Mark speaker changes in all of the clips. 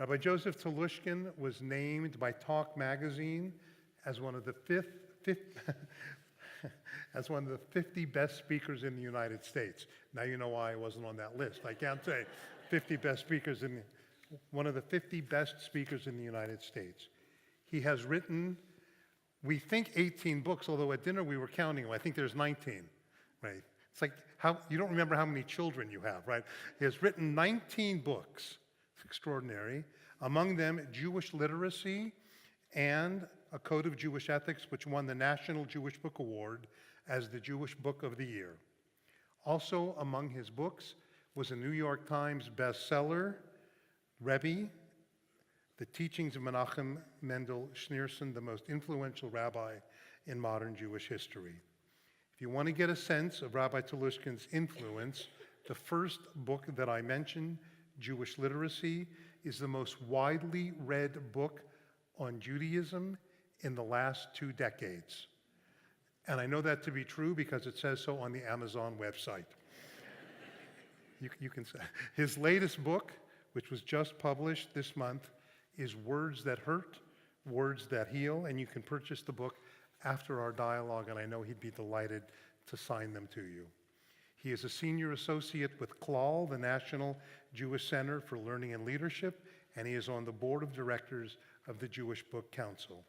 Speaker 1: Rabbi Joseph Telushkin was named by Talk magazine as one of the as one of the 50 best speakers in the United States. Now you know why I wasn't on that list. I can't say 50 best speakers one of the 50 best speakers in the United States. He has written, we think 18 books, although at dinner we were counting them. I think there's 19, right? It's like, you don't remember how many children you have, right? He has written 19 books. It's extraordinary. Among them, Jewish Literacy and A Code of Jewish Ethics, which won the National Jewish Book Award as the Jewish Book of the Year. Also among his books was a New York Times bestseller, Rabbi, The Teachings of Menachem Mendel Schneerson, the most influential rabbi in modern Jewish history. If you want to get a sense of Rabbi Telushkin's influence, the first book that I mentioned, Jewish Literacy, is the most widely read book on Judaism in the last 2 decades. And I know that to be true because it says so on the Amazon website. You can say. His latest book, which was just published this month, is Words That Hurt, Words That Heal, and you can purchase the book after our dialogue, and I know he'd be delighted to sign them to you. He is a senior associate with CLAL, the National Jewish Center for Learning and Leadership, and he is on the board of directors of the Jewish Book Council.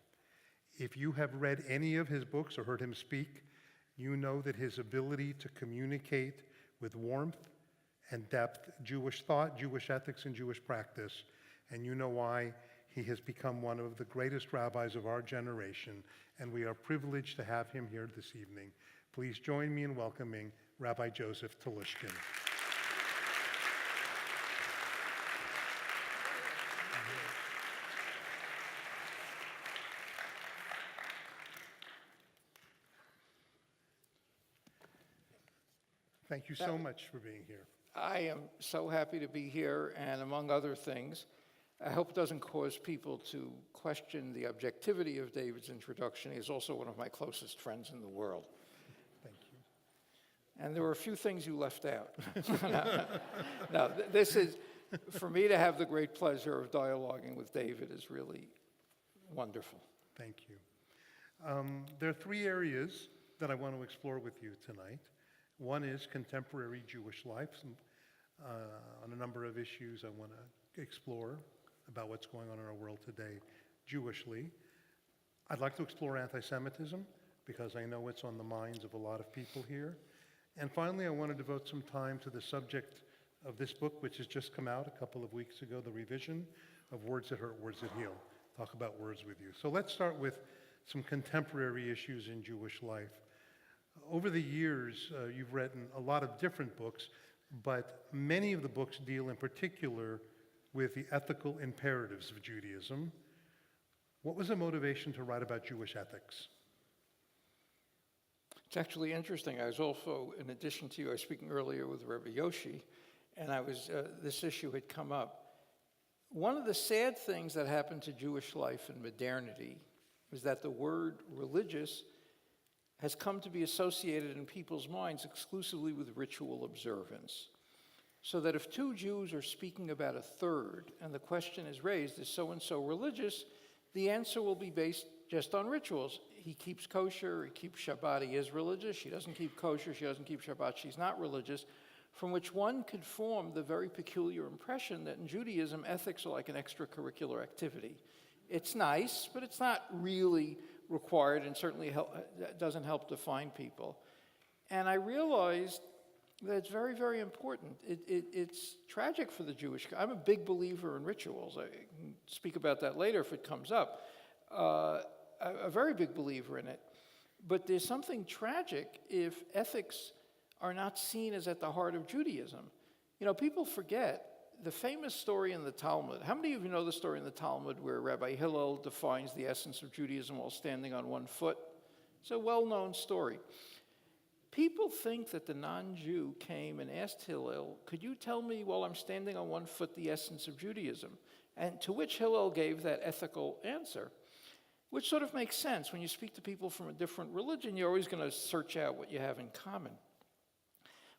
Speaker 1: If you have read any of his books or heard him speak, you know that his ability to communicate with warmth and depth Jewish thought, Jewish ethics, and Jewish practice, and you know why he has become one of the greatest rabbis of our generation, and we are privileged to have him here this evening. Please join me in welcoming Rabbi Joseph Telushkin. Thank you so much for being here.
Speaker 2: I am so happy to be here, and among other things, I hope it doesn't cause people to question the objectivity of David's introduction. He is also one of my closest friends in the world.
Speaker 1: Thank you.
Speaker 2: And there were a few things you left out. No, this is, for me to have the great pleasure of dialoguing with David is really wonderful.
Speaker 1: Thank you. There are 3 areas that I want to explore with you tonight. One is contemporary Jewish life. On a number of issues I want to explore about what's going on in our world today Jewishly. I'd like to explore anti-Semitism because I know it's on the minds of a lot of people here. And finally, I want to devote some time to the subject of this book, which has just come out a couple of weeks ago, the revision of Words That Hurt, Words That Heal. Talk about words with you. So let's start with some contemporary issues in Jewish life. Over the years, you've written a lot of different books, but many of the books deal in particular with the ethical imperatives of Judaism. What was the motivation to write about Jewish ethics?
Speaker 2: It's actually interesting. I was also, in addition to you, I was speaking earlier with Rabbi Yoshi, and this issue had come up. One of the sad things that happened to Jewish life in modernity was that the word religious has come to be associated in people's minds exclusively with ritual observance. So that if 2 Jews are speaking about a third, and the question is raised, is so-and-so religious, the answer will be based just on rituals. He keeps kosher, he keeps Shabbat, he is religious. She doesn't keep kosher, she doesn't keep Shabbat, she's not religious. From which one could form the very peculiar impression that in Judaism, ethics are like an extracurricular activity. It's nice, but it's not really required, and certainly doesn't help define people. And I realized that it's very, very important. It's tragic for the Jewish. I'm a big believer in rituals. I can speak about that later if it comes up. A very big believer in it. But there's something tragic if ethics are not seen as at the heart of Judaism. You know, people forget the famous story in the Talmud. How many of you know the story in the Talmud where Rabbi Hillel defines the essence of Judaism while standing on one foot? It's a well-known story. People think that the non-Jew came and asked Hillel, could you tell me while I'm standing on one foot the essence of Judaism? And to which Hillel gave that ethical answer, which sort of makes sense. When you speak to people from a different religion, you're always going to search out what you have in common.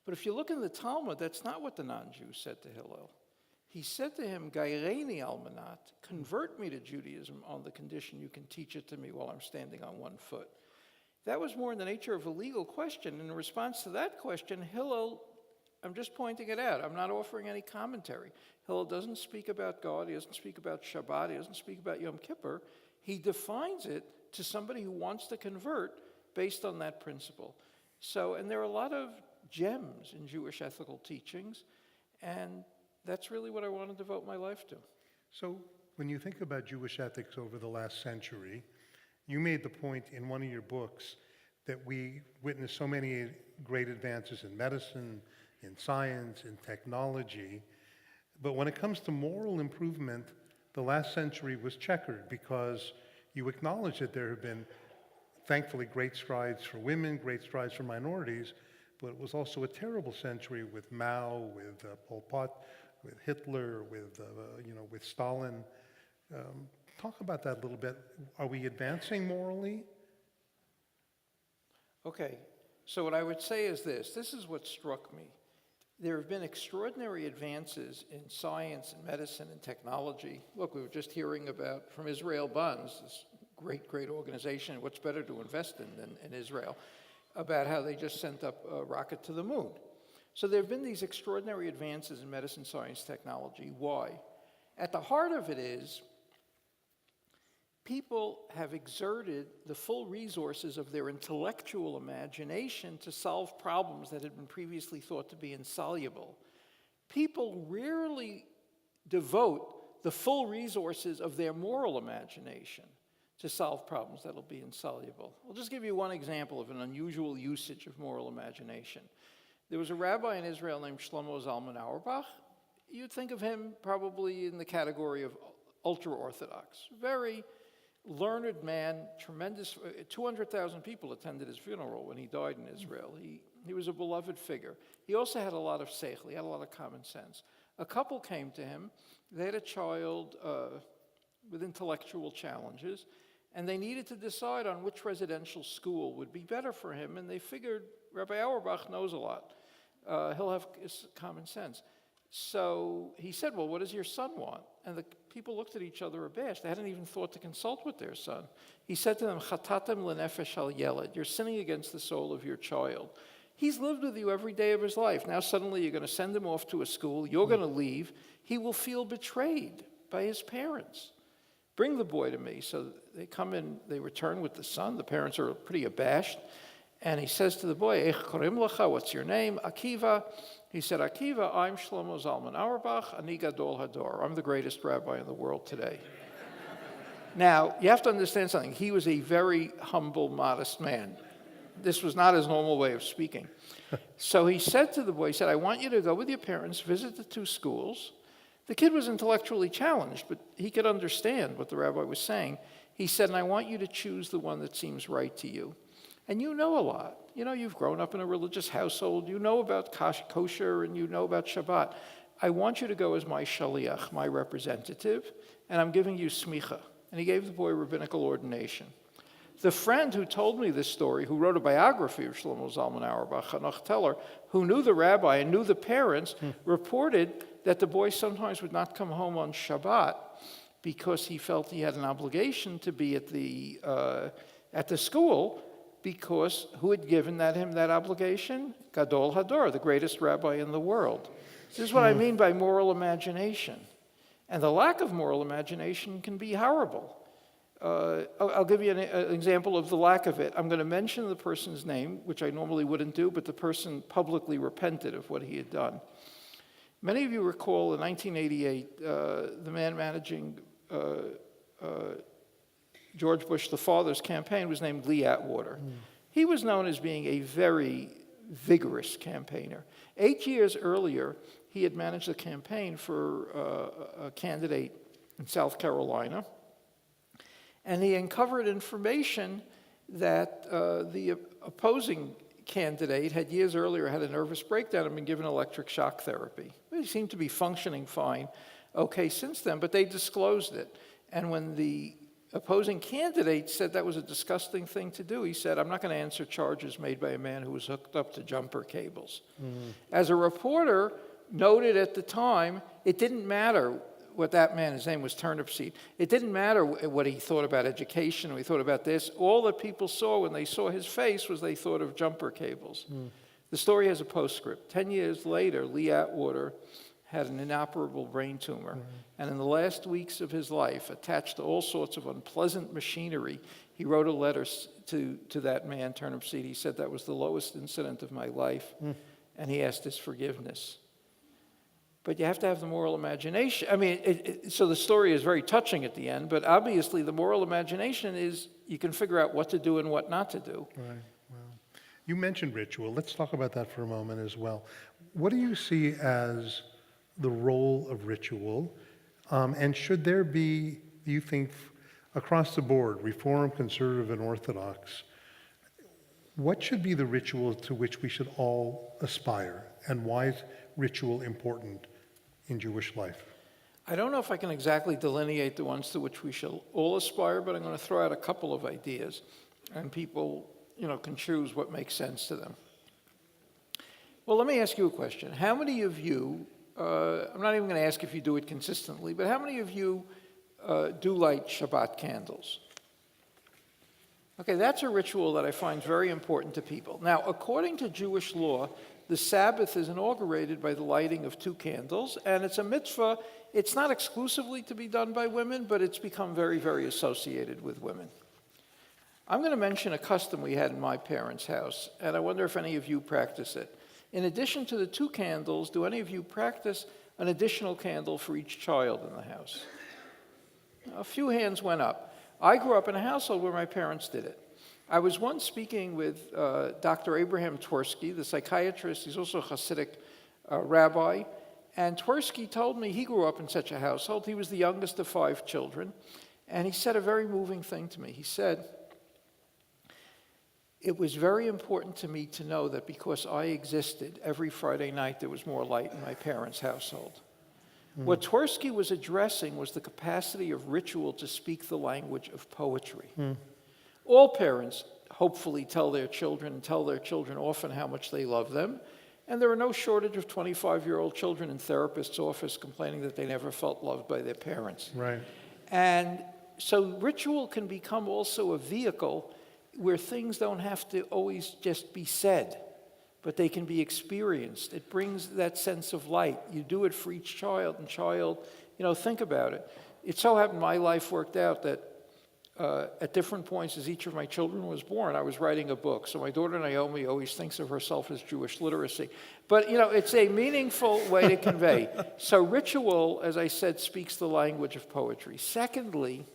Speaker 2: But if you look in the Talmud, that's not what the non-Jew said to Hillel. He said to him, Gaireni almanat, convert me to Judaism on the condition you can teach it to me while I'm standing on one foot. That was more in the nature of a legal question. In response to that question, Hillel, I'm just pointing it out, I'm not offering any commentary. Hillel doesn't speak about God, he doesn't speak about Shabbat, he doesn't speak about Yom Kippur. He defines it to somebody who wants to convert based on that principle. So, and there are a lot of gems in Jewish ethical teachings, and that's really what I want to devote my life to.
Speaker 1: So when you think about Jewish ethics over the last century, you made the point in one of your books that we witnessed so many great advances in medicine, in science, in technology, but when it comes to moral improvement, the last century was checkered because you acknowledge that there have been, thankfully, great strides for women, great strides for minorities, but it was also a terrible century with Mao, with Pol Pot, with Hitler, with Stalin. Talk about that a little bit. Are we advancing morally?
Speaker 2: Okay, so what I would say is this is what struck me. There have been extraordinary advances in science and medicine and technology. Look, we were just hearing about from Israel Bonds, this great organization. What's better to invest in than in Israel, about how they just sent up a rocket to the moon. So there have been these extraordinary advances in medicine, science, technology. Why? At the heart of it is people have exerted the full resources of their intellectual imagination to solve problems that had been previously thought to be insoluble. People rarely devote the full resources of their moral imagination to solve problems that will be insoluble. I'll just give you one example of an unusual usage of moral imagination. There was a rabbi in Israel named Shlomo Zalman Auerbach. You'd think of him probably in the category of ultra-Orthodox. Very learned man, tremendous, 200,000 people attended his funeral when he died in Israel. He was a beloved figure. He also had a lot of seichel, he had a lot of common sense. A couple came to him, they had a child with intellectual challenges, and they needed to decide on which residential school would be better for him, and they figured Rabbi Auerbach knows a lot. He'll have common sense. So he said, well, what does your son want? And the people looked at each other abashed. They hadn't even thought to consult with their son. He said to them, Chatatem lenefesh al yeled. You're sinning against the soul of your child. He's lived with you every day of his life. Now suddenly you're going to send him off to a school. You're going to leave. He will feel betrayed by his parents. Bring the boy to me. So they come in, they return with the son. The parents are pretty abashed. And he says to the boy, Eich korim lecha, what's your name? Akiva. He said, Akiva, I'm Shlomo Zalman Auerbach, ani gadol hador. I'm the greatest rabbi in the world today. Now, you have to understand something. He was a very humble, modest man. This was not his normal way of speaking. So he said to the boy, he said, I want you to go with your parents, visit the two schools. The kid was intellectually challenged, but he could understand what the rabbi was saying. He said, and I want you to choose the one that seems right to you. And you know a lot. You know, you've grown up in a religious household. You know about kosher and you know about Shabbat. I want you to go as my shaliach, my representative, and I'm giving you smicha. And he gave the boy rabbinical ordination. The friend who told me this story, who wrote a biography of Shlomo Zalman Auerbach, Hanoch Teller, who knew the rabbi and knew the parents, reported that the boy sometimes would not come home on Shabbat because he felt he had an obligation to be at the school, because who had given him that obligation? Gadol Hador, the greatest rabbi in the world. This is what I mean by moral imagination. And the lack of moral imagination can be horrible. I'll give you an example of the lack of it. I'm going to mention the person's name, which I normally wouldn't do, but the person publicly repented of what he had done. Many of you recall in 1988, the man managing George Bush, the father's campaign, was named Lee Atwater. He was known as being a very vigorous campaigner. 8 years earlier, he had managed a campaign for a candidate in South Carolina, and he uncovered information that the opposing candidate had years earlier had a nervous breakdown and been given electric shock therapy. He seemed to be functioning fine, okay, since then, but they disclosed it. And when the opposing candidate said that was a disgusting thing to do, he said, I'm not going to answer charges made by a man who was hooked up to jumper cables. As a reporter, noted at the time, it didn't matter what that man, his name was Turnipseed, it didn't matter what he thought about education or he thought about this. All that people saw when they saw his face was they thought of jumper cables. The story has a postscript. 10 years later, Lee Atwater had an inoperable brain tumor. And in the last weeks of his life, attached to all sorts of unpleasant machinery, he wrote a letter to that man, Turnipseed. He said, that was the lowest incident of my life. And he asked his forgiveness. But you have to have the moral imagination. I mean, so the story is very touching at the end, but obviously the moral imagination is you can figure out what to do and what not to do.
Speaker 1: Right. Well, you mentioned ritual. Let's talk about that for a moment as well. What do you see as the role of ritual? And should there be, do you think, across the board, Reform, Conservative, and Orthodox, what should be the ritual to which we should all aspire? And why is ritual important in Jewish life?
Speaker 2: I don't know if I can exactly delineate the ones to which we shall all aspire, but I'm going to throw out a couple of ideas, and people, can choose what makes sense to them. Well, let me ask you a question. How many of you, I'm not even going to ask if you do it consistently, but how many of you do light Shabbat candles? Okay, that's a ritual that I find very important to people. Now, according to Jewish law, the Sabbath is inaugurated by the lighting of 2 candles, and it's a mitzvah. It's not exclusively to be done by women, but it's become very, very associated with women. I'm going to mention a custom we had in my parents' house, and I wonder if any of you practice it. In addition to the 2 candles, do any of you practice an additional candle for each child in the house? A few hands went up. I grew up in a household where my parents did it. I was once speaking with Dr. Abraham Twersky, the psychiatrist. He's also a Hasidic rabbi. And Twersky told me he grew up in such a household. He was the youngest of 5 children. And he said a very moving thing to me. He said, it was very important to me to know that because I existed, every Friday night there was more light in my parents' household. What Twersky was addressing was the capacity of ritual to speak the language of poetry. All parents hopefully tell their children often how much they love them, and there are no shortage of 25-year-old children in therapists' office complaining that they never felt loved by their parents.
Speaker 1: Right.
Speaker 2: And so ritual can become also a vehicle where things don't have to always just be said, but they can be experienced. It brings that sense of light. You do it for each child, and think about it. It so happened my life worked out that at different points as each of my children was born, I was writing a book. So my daughter Naomi always thinks of herself as Jewish literacy. But, it's a meaningful way to convey. So ritual, as I said, speaks the language of poetry. Secondly,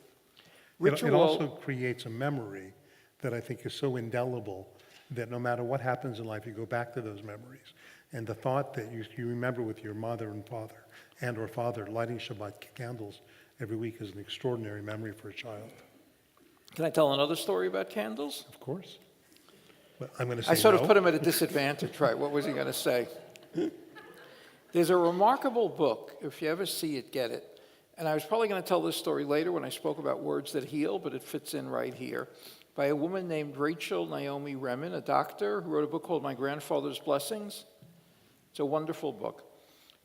Speaker 2: ritual...
Speaker 1: It also creates a memory that I think is so indelible that no matter what happens in life, you go back to those memories. And the thought that you remember with your mother and father or father lighting Shabbat candles every week is an extraordinary memory for a child.
Speaker 2: Can I tell another story about candles?
Speaker 1: Of course. But I'm going to say
Speaker 2: I sort
Speaker 1: no.
Speaker 2: of put him at a disadvantage, right? What was he going to say? There's a remarkable book. If you ever see it, get it. And I was probably going to tell this story later when I spoke about words that heal, but it fits in right here. By a woman named Rachel Naomi Remen, a doctor who wrote a book called My Grandfather's Blessings. It's a wonderful book.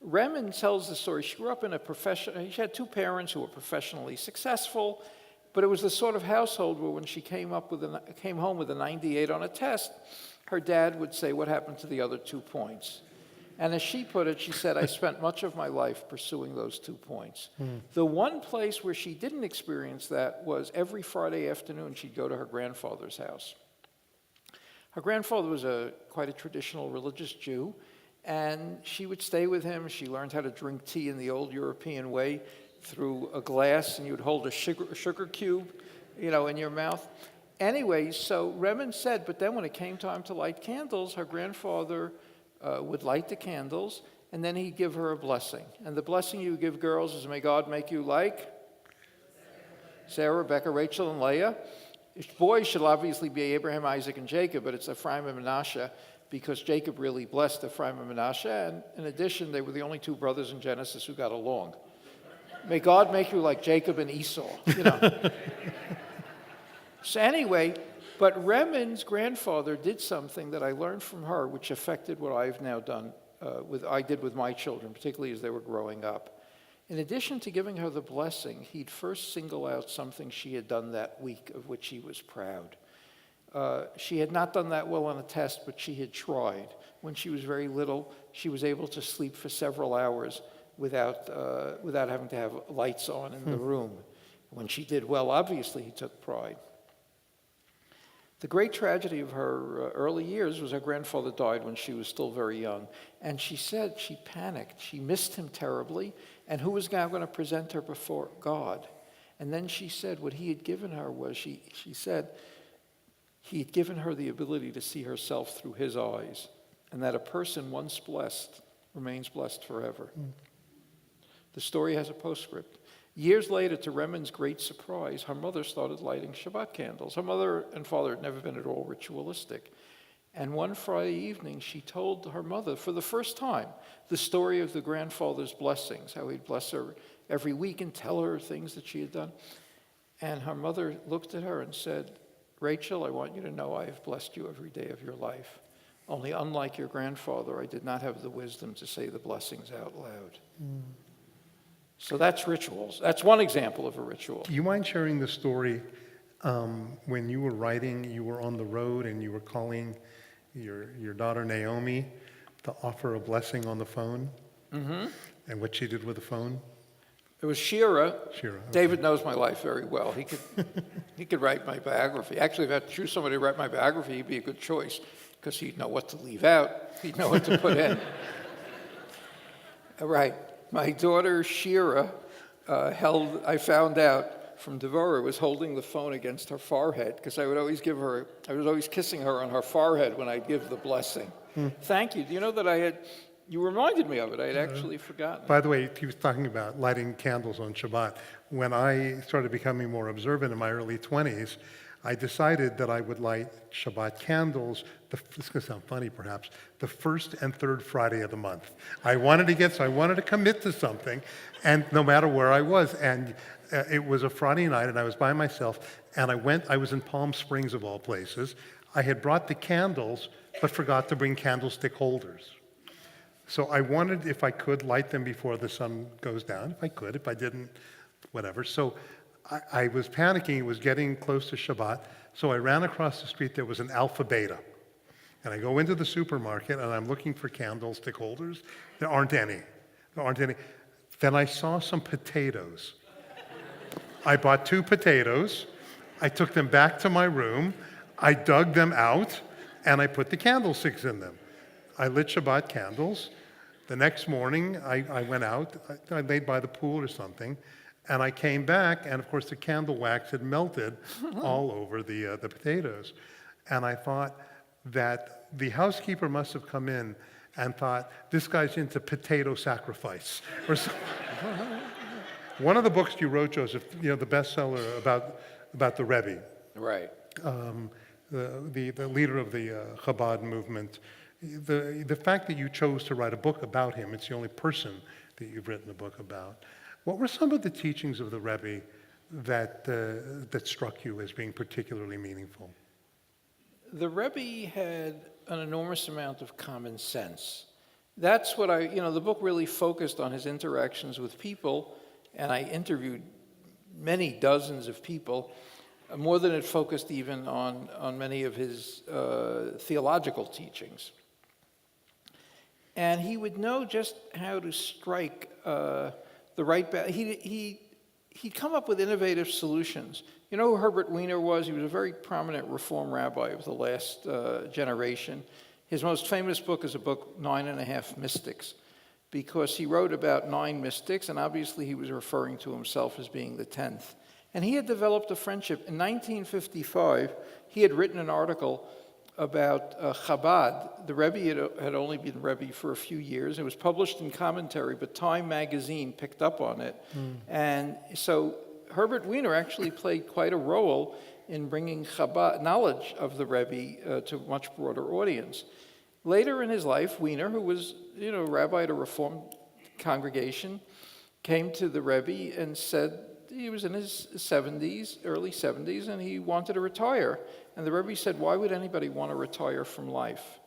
Speaker 2: Remen tells the story. She grew up in she had 2 parents who were professionally successful, but it was the sort of household where when she came home with a 98 on a test, her dad would say, what happened to the other 2 points? And as she put it, she said, I spent much of my life pursuing those 2 points. The one place where she didn't experience that was every Friday afternoon she'd go to her grandfather's house. Her grandfather was quite a traditional religious Jew, and she would stay with him. She learned how to drink tea in the old European way through a glass, and you'd hold a sugar cube, in your mouth. Anyway, so Remen said, but then when it came time to light candles, her grandfather would light the candles, and then he'd give her a blessing. And the blessing you give girls is, may God make you like Sarah, Rebecca, Rachel, and Leah. Boys should obviously be Abraham, Isaac, and Jacob, but it's Ephraim and Manasseh, because Jacob really blessed Ephraim and Manasseh, and in addition, they were the only 2 brothers in Genesis who got along. May God make you like Jacob and Esau, So anyway, but Remen's grandfather did something that I learned from her, which affected what I've now done I did with my children, particularly as they were growing up. In addition to giving her the blessing, he'd first single out something she had done that week of which he was proud. She had not done that well on a test, but she had tried. When she was very little, she was able to sleep for several hours without having to have lights on in the room. When she did well, obviously he took pride. The great tragedy of her early years was her grandfather died when she was still very young. And she said she panicked. She missed him terribly. And who was now going to present her before God? And then she said what he had given her was, she said, he had given her the ability to see herself through his eyes. And that a person once blessed remains blessed forever. The story has a postscript. Years later, to Remen's great surprise, her mother started lighting Shabbat candles. Her mother and father had never been at all ritualistic. And one Friday evening, she told her mother, for the first time, the story of the grandfather's blessings, how he'd bless her every week and tell her things that she had done. And her mother looked at her and said, Rachel, I want you to know I have blessed you every day of your life. Only unlike your grandfather, I did not have the wisdom to say the blessings out loud. So that's rituals. That's one example of a ritual.
Speaker 1: Do you mind sharing the story when you were writing, you were on the road and you were calling your daughter Naomi to offer a blessing on the phone? Mm-hmm. And what she did with the phone?
Speaker 2: It was Shira.
Speaker 1: Shira. Okay.
Speaker 2: David knows my life very well. He could write my biography. Actually, if I had to choose somebody to write my biography, he'd be a good choice because he'd know what to leave out. He'd know what to put in. Right. My daughter Shira I found out from Devorah, was holding the phone against her forehead because I was always kissing her on her forehead when I'd give the blessing. Thank you. Do you know that you reminded me of it. I had actually forgotten.
Speaker 1: By the way, he was talking about lighting candles on Shabbat. When I started becoming more observant in my early 20s, I decided that I would light Shabbat candles, this is going to sound funny perhaps, the first and third Friday of the month. I wanted to commit to something, and no matter where I was. And it was a Friday night, and I was by myself, and I was in Palm Springs of all places. I had brought the candles, but forgot to bring candlestick holders. So I wanted, if I could, light them before the sun goes down. If I could, if I didn't, whatever. So I was panicking. It was getting close to Shabbat. So I ran across the street. There was an Alpha Beta. And I go into the supermarket, and I'm looking for candlestick holders. There aren't any. Then I saw some potatoes. I bought 2 potatoes. I took them back to my room. I dug them out, and I put the candlesticks in them. I lit Shabbat candles. The next morning, I went out. I laid by the pool or something, and I came back, and of course the candle wax had melted all over the potatoes. And I thought that the housekeeper must have come in and thought, this guy's into potato sacrifice. Or something. One of the books you wrote, Joseph, the bestseller about the Rabbi.
Speaker 2: Right.
Speaker 1: The leader of the Chabad movement. The fact that you chose to write a book about him, it's the only person that you've written a book about. What were some of the teachings of the Rebbe that struck you as being particularly meaningful?
Speaker 2: The Rebbe had an enormous amount of common sense. That's what the book really focused on his interactions with people, and I interviewed many dozens of people, more than it focused even on many of his theological teachings. And he would know just how to strike the right balance. He'd come up with innovative solutions. You know who Herbert Weiner was? He was a very prominent Reform rabbi of the last generation. His most famous book is a book, 9.5 Mystics, because he wrote about 9 mystics, and obviously he was referring to himself as being the 10th. And he had developed a friendship. In 1955, he had written an article about Chabad. The Rebbe had only been Rebbe for a few years. It was published in commentary, but Time magazine picked up on it. And so Herbert Weiner actually played quite a role in bringing Chabad knowledge of the Rebbe to a much broader audience. Later in his life, Weiner, who was rabbi at a Reformed congregation, came to the Rebbe and said he was in his 70s, early 70s, and he wanted to retire. And the Rebbe said, why would anybody want to retire from life?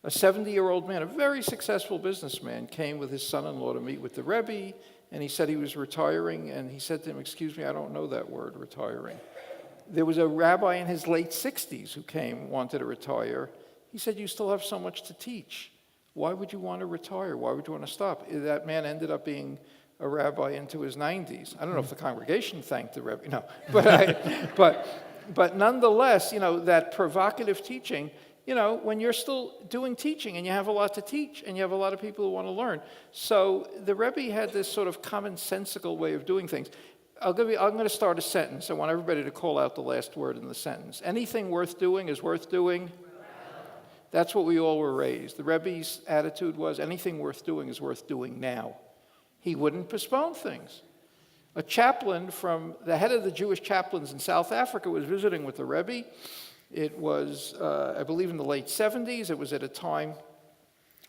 Speaker 2: A 70-year-old man, a very successful businessman, came with his son-in-law to meet with the Rebbe, and he said he was retiring, and he said to him, "Excuse me, I don't know that word, retiring." There was a rabbi in his late 60s who came, wanted to retire. He said, "You still have so much to teach. Why would you want to retire? Why would you want to stop?" That man ended up being a rabbi into his 90s. I don't know if the congregation thanked the Rebbe, no. But nonetheless, that provocative teaching, when you're still doing teaching and you have a lot to teach and you have a lot of people who want to learn. So the Rebbe had this sort of commonsensical way of doing things. I'm going to start a sentence. I want everybody to call out the last word in the sentence. Anything worth doing is worth doing. That's what we all were raised. The Rebbe's attitude was anything worth doing is worth doing now. He wouldn't postpone things. A chaplain from the head of the Jewish chaplains in South Africa was visiting with the Rebbe. It was, I believe, in the late 70s. It was at a time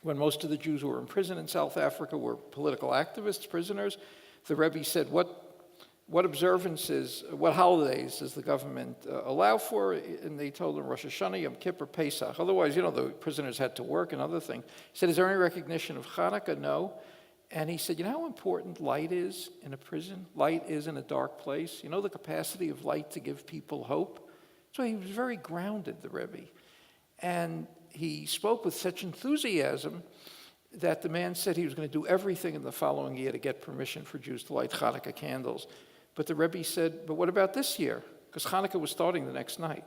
Speaker 2: when most of the Jews who were in prison in South Africa were political activists, prisoners. The Rebbe said, what observances, what holidays does the government allow for? And they told him Rosh Hashanah, Yom Kippur, Pesach. Otherwise, the prisoners had to work and other things. He said, "Is there any recognition of Hanukkah?" No. And he said, "You know how important light is in a prison? Light is in a dark place. You know the capacity of light to give people hope?" So he was very grounded, the Rebbe. And he spoke with such enthusiasm that the man said he was going to do everything in the following year to get permission for Jews to light Hanukkah candles. But the Rebbe said, "But what about this year?" Because Hanukkah was starting the next night.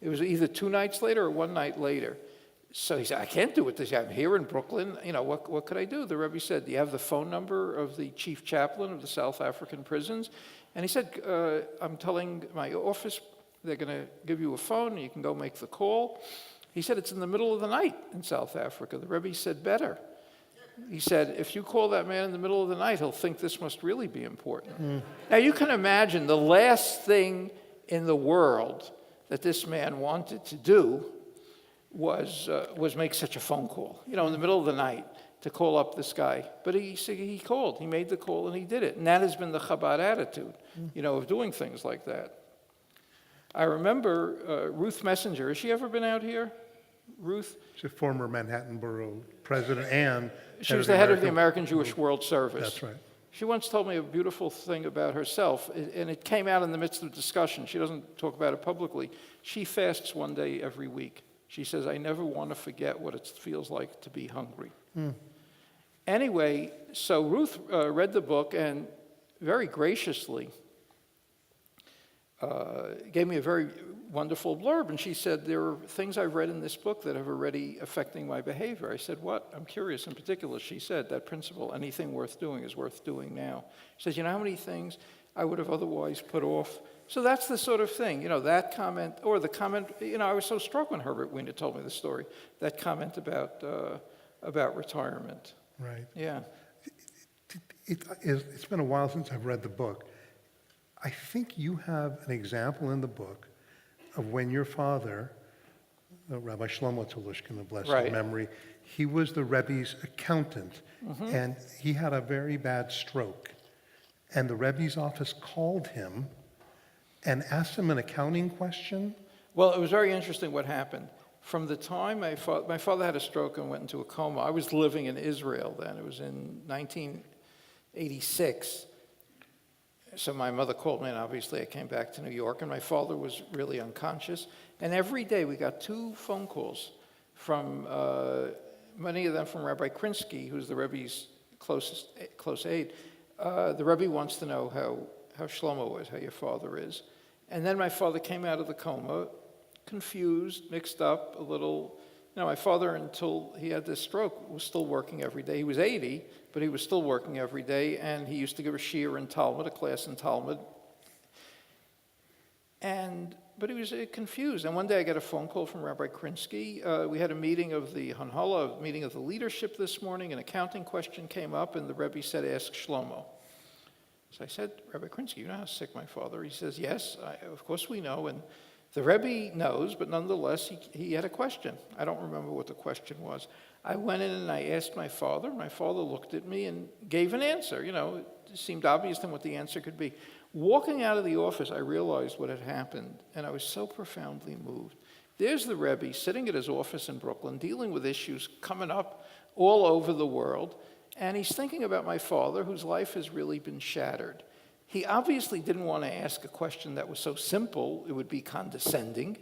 Speaker 2: It was either 2 nights later or 1 night later. So he said, "I can't do it this year. I'm here in Brooklyn. What could I do?" The Rebbe said, "Do you have the phone number of the chief chaplain of the South African prisons?" And he said, "I'm telling my office they're going to give you a phone, and you can go make the call." He said, "It's in the middle of the night in South Africa." The Rebbe said, "Better." He said, "If you call that man in the middle of the night, he'll think this must really be important." Now, you can imagine the last thing in the world that this man wanted to do was make such a phone call, in the middle of the night to call up this guy. But he called. He made the call, and he did it. And that has been the Chabad attitude, of doing things like that. I remember Ruth Messenger. Has she ever been out here? Ruth?
Speaker 1: She's a former Manhattan Borough president and
Speaker 2: she was the head of the American Jewish World Service.
Speaker 1: That's right.
Speaker 2: She once told me a beautiful thing about herself, and it came out in the midst of discussion. She doesn't talk about it publicly. She fasts 1 day every week. She says, "I never want to forget what it feels like to be hungry." Anyway, so Ruth read the book and very graciously gave me a very wonderful blurb, and she said, "There are things I've read in this book that have already affecting my behavior." I said, "What?" "I'm curious." In particular, she said, that principle, anything worth doing is worth doing now. She says, "You know how many things I would have otherwise put off?" So that's the sort of thing, that comment, or the comment, I was so struck when Herbert Wiener told me the story, that comment about retirement.
Speaker 1: Right.
Speaker 2: Yeah.
Speaker 1: It's been a while since I've read the book. I think you have an example in the book of when your father, Rabbi Shlomo Telushkin, of blessed
Speaker 2: Right.
Speaker 1: memory, he was the Rebbe's accountant, and he had a very bad stroke. And the Rebbe's office called him and asked him an accounting question.
Speaker 2: Well, it was very interesting what happened. From the time my father had a stroke and went into a coma, I was living in Israel then. It was in 1986. So my mother called me, and obviously I came back to New York, and my father was really unconscious. And every day we got 2 phone calls from, many of them from Rabbi Krinsky, who's the Rebbe's close aide. The Rebbe wants to know how Shlomo was, how your father is. And then my father came out of the coma, confused, mixed up a little. My father, until he had this stroke, was still working every day. He was 80, but he was still working every day, and he used to give a shiur in Talmud, a class in Talmud. But he was confused. And one day I got a phone call from Rabbi Krinsky. We had a meeting of the Hanhala, a meeting of the leadership this morning. An accounting question came up, and the Rebbe said, "Ask Shlomo." So I said, "Rabbi Krinsky, you know how sick my father?" He says, "Yes, of course we know." And the Rebbe knows, but nonetheless, he had a question. I don't remember what the question was. I went in and I asked my father. My father looked at me and gave an answer. It seemed obvious to him what the answer could be. Walking out of the office, I realized what had happened, and I was so profoundly moved. There's the Rebbe sitting at his office in Brooklyn, dealing with issues coming up all over the world, and he's thinking about my father, whose life has really been shattered. He obviously didn't want to ask a question that was so simple it would be condescending,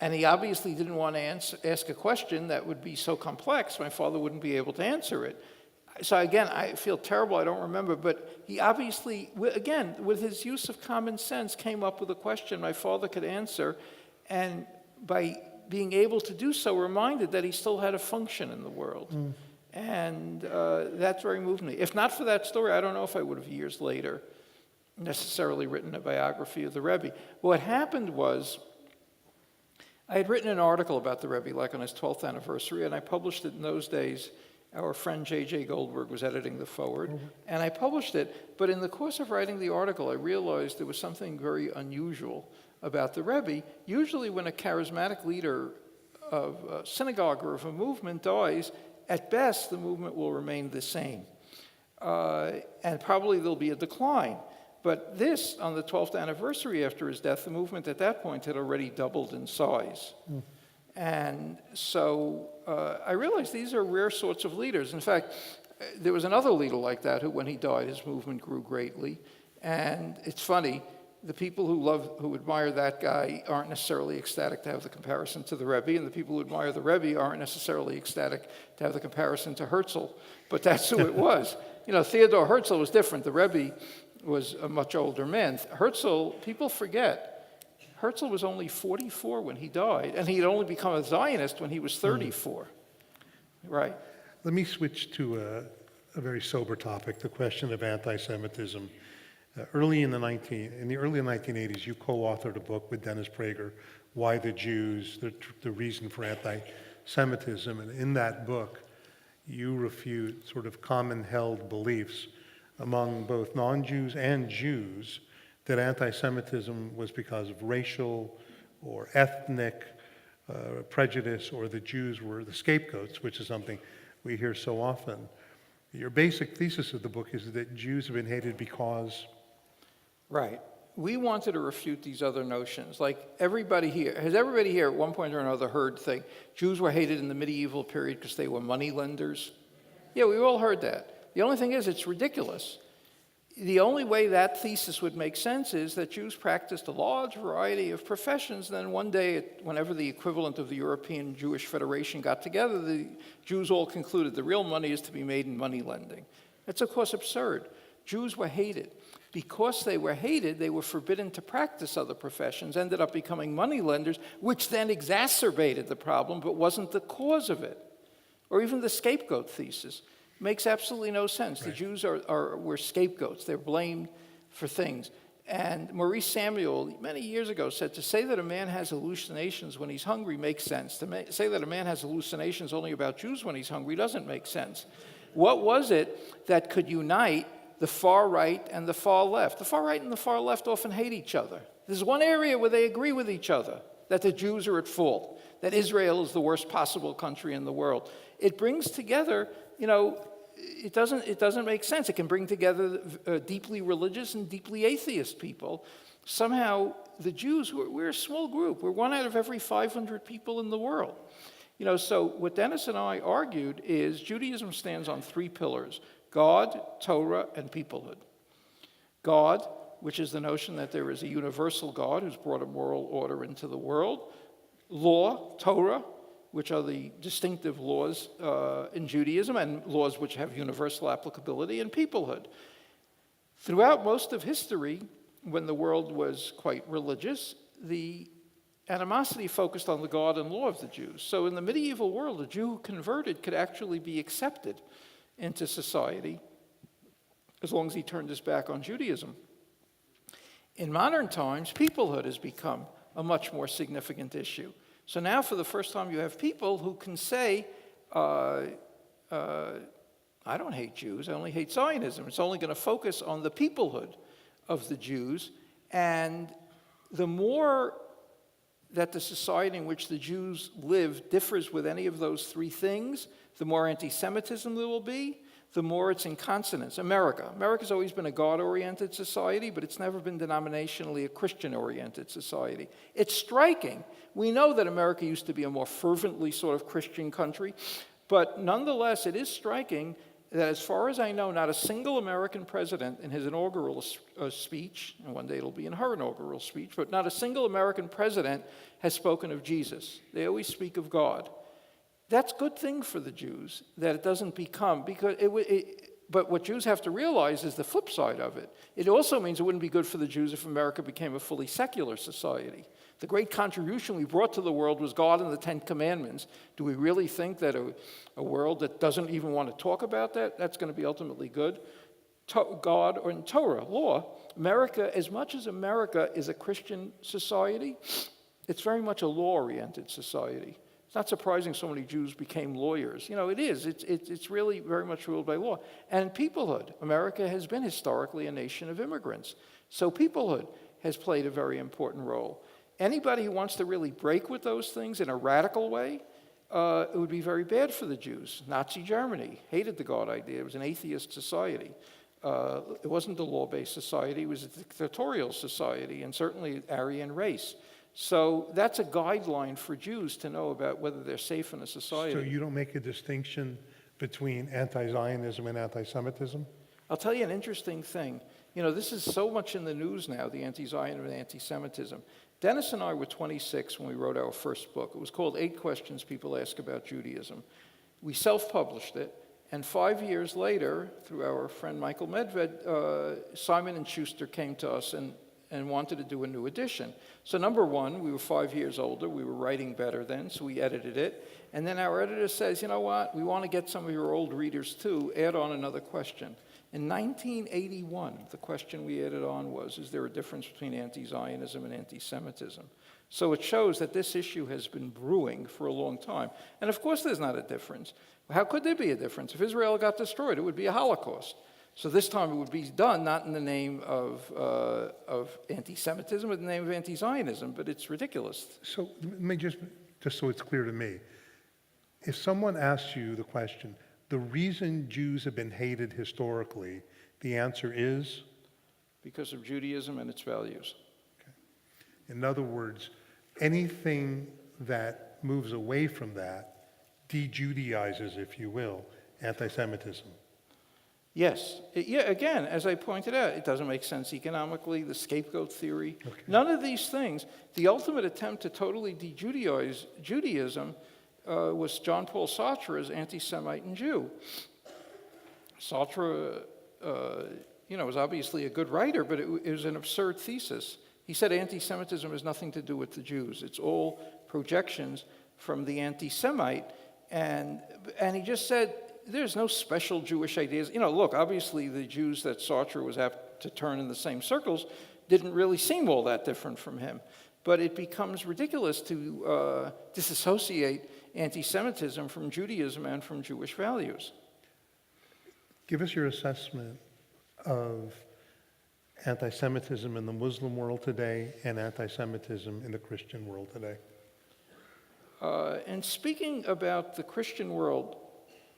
Speaker 2: and he obviously didn't want to ask a question that would be so complex my father wouldn't be able to answer it. So again, I feel terrible, I don't remember, but he obviously, again, with his use of common sense, came up with a question my father could answer, and by being able to do so, reminded that he still had a function in the world. And that very moved me. If not for that story, I don't know if I would have years later necessarily written a biography of the Rebbe. What happened was, I had written an article about the Rebbe, like on his 12th anniversary, and I published it in those days. Our friend J.J. Goldberg was editing the forward, and I published it. But in the course of writing the article, I realized there was something very unusual about the Rebbe. Usually when a charismatic leader of a synagogue or of a movement dies, at best, the movement will remain the same. And probably there'll be a decline. But this, on the 12th anniversary after his death, the movement at that point had already doubled in size. And so I realized these are rare sorts of leaders. In fact, there was another leader like that who, when he died, his movement grew greatly. And it's funny, the people who admire that guy aren't necessarily ecstatic to have the comparison to the Rebbe, and the people who admire the Rebbe aren't necessarily ecstatic to have the comparison to Herzl. But that's who it was. You know, Theodor Herzl was different. The Rebbe was a much older man. Herzl, people forget, Herzl was only 44 when he died, and he had only become a Zionist when he was 34. Right.
Speaker 1: Let me switch to a very sober topic, the question of anti-Semitism. Early in the early 1980s, you co-authored a book with Dennis Prager, Why the Jews, the Reason for Anti-Semitism. And in that book, you refute sort of common-held beliefs among both non-Jews and Jews that anti-Semitism was because of racial or ethnic prejudice, or the Jews were the scapegoats, which is something we hear so often. Your basic thesis of the book is that Jews have been hated because...
Speaker 2: Right. We wanted to refute these other notions. Like everybody here, has everybody here at one point or another heard Jews were hated in the medieval period because they were money lenders? Yeah, we all heard that. The only thing is, it's ridiculous. The only way that thesis would make sense is that Jews practiced a large variety of professions, and then one day, whenever the equivalent of the European Jewish Federation got together, the Jews all concluded the real money is to be made in money lending. That's, of course, absurd. Jews were hated. Because they were hated, they were forbidden to practice other professions, ended up becoming money lenders, which then exacerbated the problem, but wasn't the cause of it. Or even the scapegoat thesis. Makes absolutely no sense. Right. The Jews were scapegoats. They're blamed for things. And Maurice Samuel, many years ago, said to say that a man has hallucinations when he's hungry makes sense. To say that a man has hallucinations only about Jews when he's hungry doesn't make sense. What was it that could unite the far right and the far left? The far right and the far left often hate each other. There's one area where they agree with each other, that the Jews are at fault, that Israel is the worst possible country in the world. It brings together, it doesn't make sense. It can bring together deeply religious and deeply atheist people. Somehow, the Jews, we're a small group. We're 1 out of every 500 people in the world. So what Dennis and I argued is Judaism stands on 3 pillars: God, Torah, and peoplehood. God, which is the notion that there is a universal God who's brought a moral order into the world. Law, Torah, which are the distinctive laws in Judaism and laws which have universal applicability, and peoplehood. Throughout most of history, when the world was quite religious, the animosity focused on the God and law of the Jews. So in the medieval world, a Jew who converted could actually be accepted into society as long as he turned his back on Judaism. In modern times, peoplehood has become a much more significant issue. So now, for the first time, you have people who can say, I don't hate Jews, I only hate Zionism. It's only going to focus on the peoplehood of the Jews. And the more that the society in which the Jews live differs with any of those 3 things, the more anti-Semitism there will be, the more it's in consonance. America's always been a God-oriented society, but it's never been denominationally a Christian-oriented society. It's striking. We know that America used to be a more fervently sort of Christian country, but nonetheless, it is striking that as far as I know, not a single American president in his inaugural speech, and one day it'll be in her inaugural speech, but not a single American president has spoken of Jesus. They always speak of God. That's a good thing for the Jews, that it doesn't become, but what Jews have to realize is the flip side of it. It also means it wouldn't be good for the Jews if America became a fully secular society. The great contribution we brought to the world was God and the Ten Commandments. Do we really think that a world that doesn't even want to talk about that's going to be ultimately good? God or in Torah, law, America, as much as America is a Christian society, it's very much a law-oriented society. It's not surprising so many Jews became lawyers. It is. It's really very much ruled by law. And peoplehood. America has been historically a nation of immigrants. So peoplehood has played a very important role. Anybody who wants to really break with those things in a radical way, it would be very bad for the Jews. Nazi Germany hated the God idea. It was an atheist society. It wasn't a law-based society. It was a dictatorial society, and certainly Aryan race. So that's a guideline for Jews to know about whether they're safe in a society.
Speaker 1: So you don't make a distinction between anti-Zionism and anti-Semitism?
Speaker 2: I'll tell you an interesting thing. This is so much in the news now, the anti-Zionism and anti-Semitism. Dennis and I were 26 when we wrote our first book. It was called 8 Questions People Ask About Judaism. We self-published it, and 5 years later, through our friend Michael Medved, Simon & Schuster came to us and wanted to do a new edition. So number one, we were 5 years older. We were writing better then, so we edited it. And then our editor says, you know what, we want to get some of your old readers too, add on another question. In 1981, the question we added on was, is there a difference between anti-Zionism and anti-Semitism? So it shows that this issue has been brewing for a long time. And of course there's not a difference. How could there be a difference? If Israel got destroyed, it would be a Holocaust. So this time it would be done not in the name of anti-Semitism, but in the name of anti-Zionism, but it's ridiculous.
Speaker 1: So let me just so it's clear to me, if someone asks you the question, the reason Jews have been hated historically, the answer is?
Speaker 2: Because of Judaism and its values.
Speaker 1: Okay. In other words, anything that moves away from that de-Judaizes, if you will, anti-Semitism.
Speaker 2: Yes. Again, as I pointed out, it doesn't make sense economically, the scapegoat theory.
Speaker 1: Okay.
Speaker 2: None of these things. The ultimate attempt to totally de-Judaize Judaism was John Paul Sartre's anti-Semite and Jew. Sartre, was obviously a good writer, but it was an absurd thesis. He said anti-Semitism has nothing to do with the Jews. It's all projections from the anti-Semite. And he just said, there's no special Jewish ideas. Look, obviously the Jews that Sartre was apt to turn in the same circles didn't really seem all that different from him. But it becomes ridiculous to disassociate anti-Semitism from Judaism and from Jewish values.
Speaker 1: Give us your assessment of anti-Semitism in the Muslim world today and anti-Semitism in the Christian world today.
Speaker 2: And speaking about the Christian world,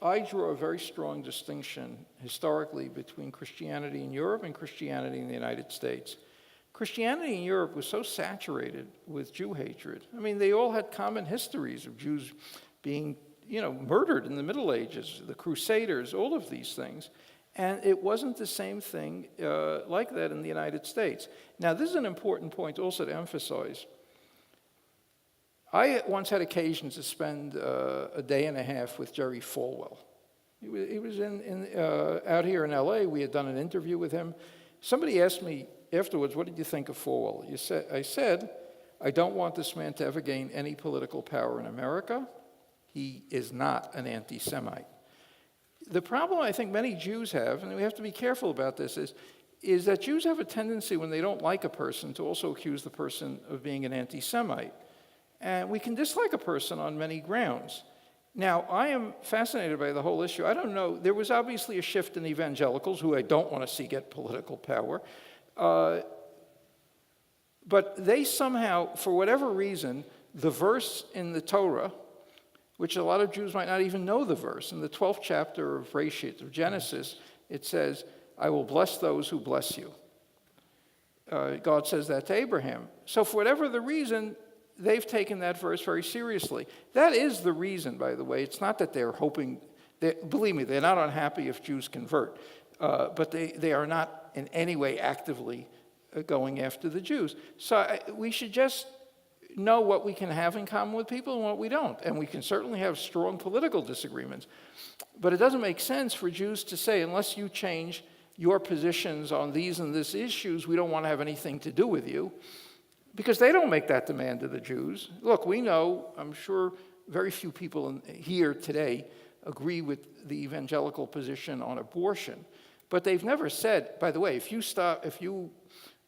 Speaker 2: I draw a very strong distinction historically between Christianity in Europe and Christianity in the United States. Christianity in Europe was so saturated with Jew hatred. I mean, they all had common histories of Jews being, murdered in the Middle Ages, the Crusaders, all of these things. And it wasn't the same thing like that in the United States. Now, this is an important point also to emphasize. I once had occasion to spend a day and a half with Jerry Falwell. He was out here in LA. We had done an interview with him. Somebody asked me afterwards, what did you think of Falwell? I said, I don't want this man to ever gain any political power in America. He is not an anti-Semite. The problem I think many Jews have, and we have to be careful about this, is that Jews have a tendency when they don't like a person to also accuse the person of being an anti-Semite. And we can dislike a person on many grounds. Now, I am fascinated by the whole issue. I don't know, there was obviously a shift in evangelicals, who I don't want to see get political power. But they somehow, for whatever reason, the verse in the Torah, which a lot of Jews might not even know the verse. In the 12th chapter of Reshit, of Genesis, it says, I will bless those who bless you. God says that to Abraham. So for whatever the reason, they've taken that verse very seriously. That is the reason, by the way. It's not that they're hoping, believe me, they're not unhappy if Jews convert, but they are not in any way actively going after the Jews. So we should just know what we can have in common with people and what we don't. And we can certainly have strong political disagreements. But it doesn't make sense for Jews to say, unless you change your positions on these and this issues, we don't want to have anything to do with you. Because they don't make that demand of the Jews. Look, we know, I'm sure very few people here today agree with the evangelical position on abortion. But they've never said, by the way, if you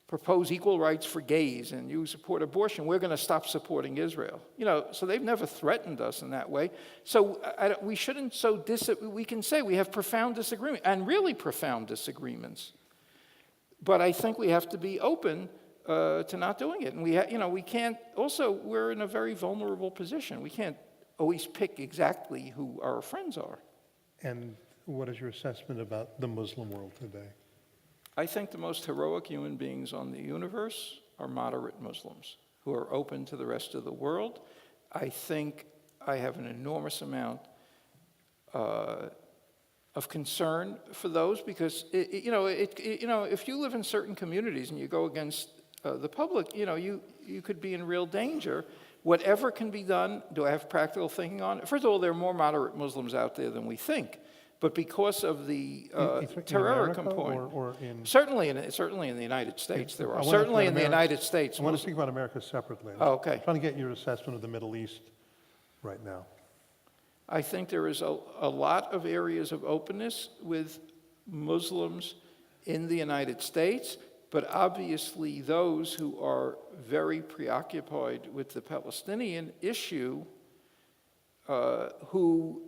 Speaker 2: propose equal rights for gays and you support abortion, we're going to stop supporting Israel. So they've never threatened us in that way. So we shouldn't we can say we have profound disagreement, and really profound disagreements. But I think we have to be open to not doing it. And we can't, also, we're in a very vulnerable position. We can't always pick exactly who our friends are.
Speaker 1: And what is your assessment about the Muslim world today?
Speaker 2: I think the most heroic human beings on the universe are moderate Muslims who are open to the rest of the world. I think I have an enormous amount of concern for those because, if you live in certain communities and you go against the public, you could be in real danger. Whatever can be done, do I have practical thinking on it? First of all, there are more moderate Muslims out there than we think. But because of the terror component,
Speaker 1: or in
Speaker 2: certainly in the United States there are. Certainly in the United States.
Speaker 1: I want to speak about America separately.
Speaker 2: Oh, okay.
Speaker 1: I'm trying to get your assessment of the Middle East right now.
Speaker 2: I think there is a lot of areas of openness with Muslims in the United States, but obviously those who are very preoccupied with the Palestinian issue, who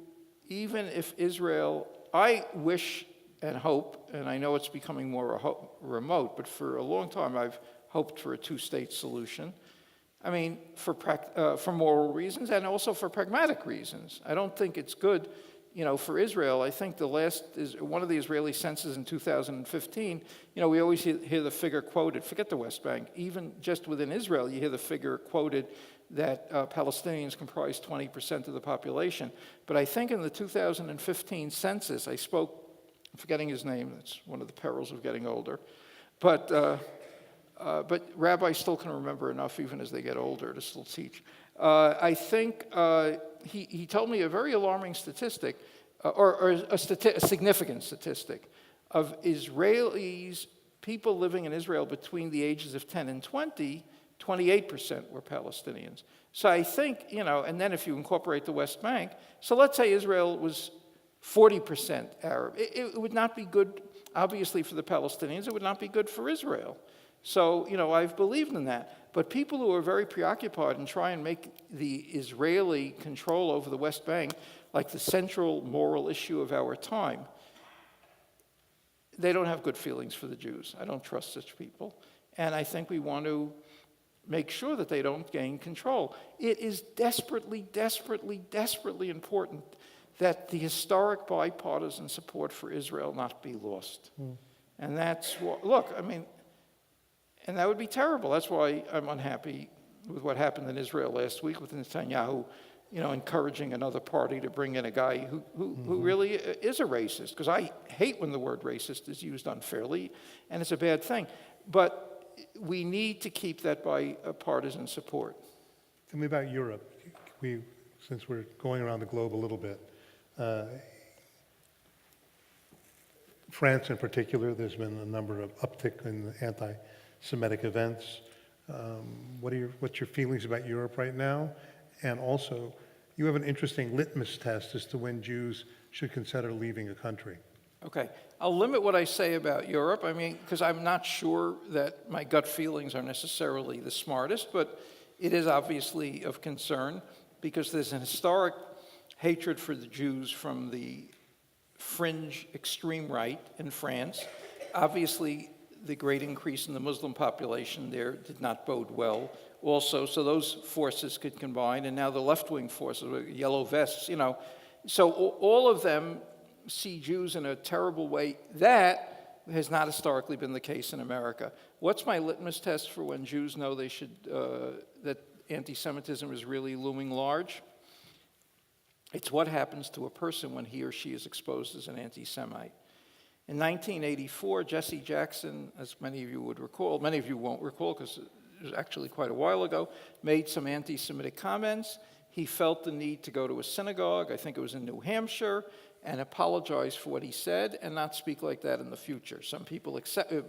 Speaker 2: even if Israel, I wish and hope, and I know it's becoming more remote, but for a long time I've hoped for a two-state solution. I mean, for moral reasons and also for pragmatic reasons. I don't think it's good, for Israel. I think one of the Israeli censuses in 2015, we always hear the figure quoted, forget the West Bank, even just within Israel, you hear the figure quoted that Palestinians comprise 20% of the population. But I think in the 2015 census, I'm forgetting his name, that's one of the perils of getting older, but rabbis still can remember enough even as they get older to still teach. I think he told me a very alarming statistic, or a significant statistic, of Israelis, people living in Israel between the ages of 10 and 20, 28% were Palestinians. So I think, and then if you incorporate the West Bank, so let's say Israel was 40% Arab. It would not be good, obviously, for the Palestinians. It would not be good for Israel. So, I've believed in that. But people who are very preoccupied and try and make the Israeli control over the West Bank like the central moral issue of our time, they don't have good feelings for the Jews. I don't trust such people. And I think we want to make sure that they don't gain control. It is desperately, desperately, desperately important that the historic bipartisan support for Israel not be lost. And that's what, and that would be terrible. That's why I'm unhappy with what happened in Israel last week with Netanyahu, encouraging another party to bring in a guy who really is a racist. Because I hate when the word racist is used unfairly, and it's a bad thing. But we need to keep that bipartisan support.
Speaker 1: Tell me about Europe. Since we're going around the globe a little bit, France in particular, there's been a number of uptick in anti-Semitic events. What's your feelings about Europe right now? And also, you have an interesting litmus test as to when Jews should consider leaving a country.
Speaker 2: Okay, I'll limit what I say about Europe, because I'm not sure that my gut feelings are necessarily the smartest, but it is obviously of concern because there's an historic hatred for the Jews from the fringe extreme right in France. Obviously, the great increase in the Muslim population there did not bode well also. So those forces could combine, and now the left-wing forces, yellow vests, So all of them see Jews in a terrible way. That has not historically been the case in America. What's my litmus test for when Jews know they should, that anti-Semitism is really looming large? It's what happens to a person when he or she is exposed as an anti-Semite. In 1984, Jesse Jackson, as many of you would recall, many of you won't recall because it was actually quite a while ago, made some anti-Semitic comments. He felt the need to go to a synagogue, I think it was in New Hampshire, and apologize for what he said and not speak like that in the future. Some people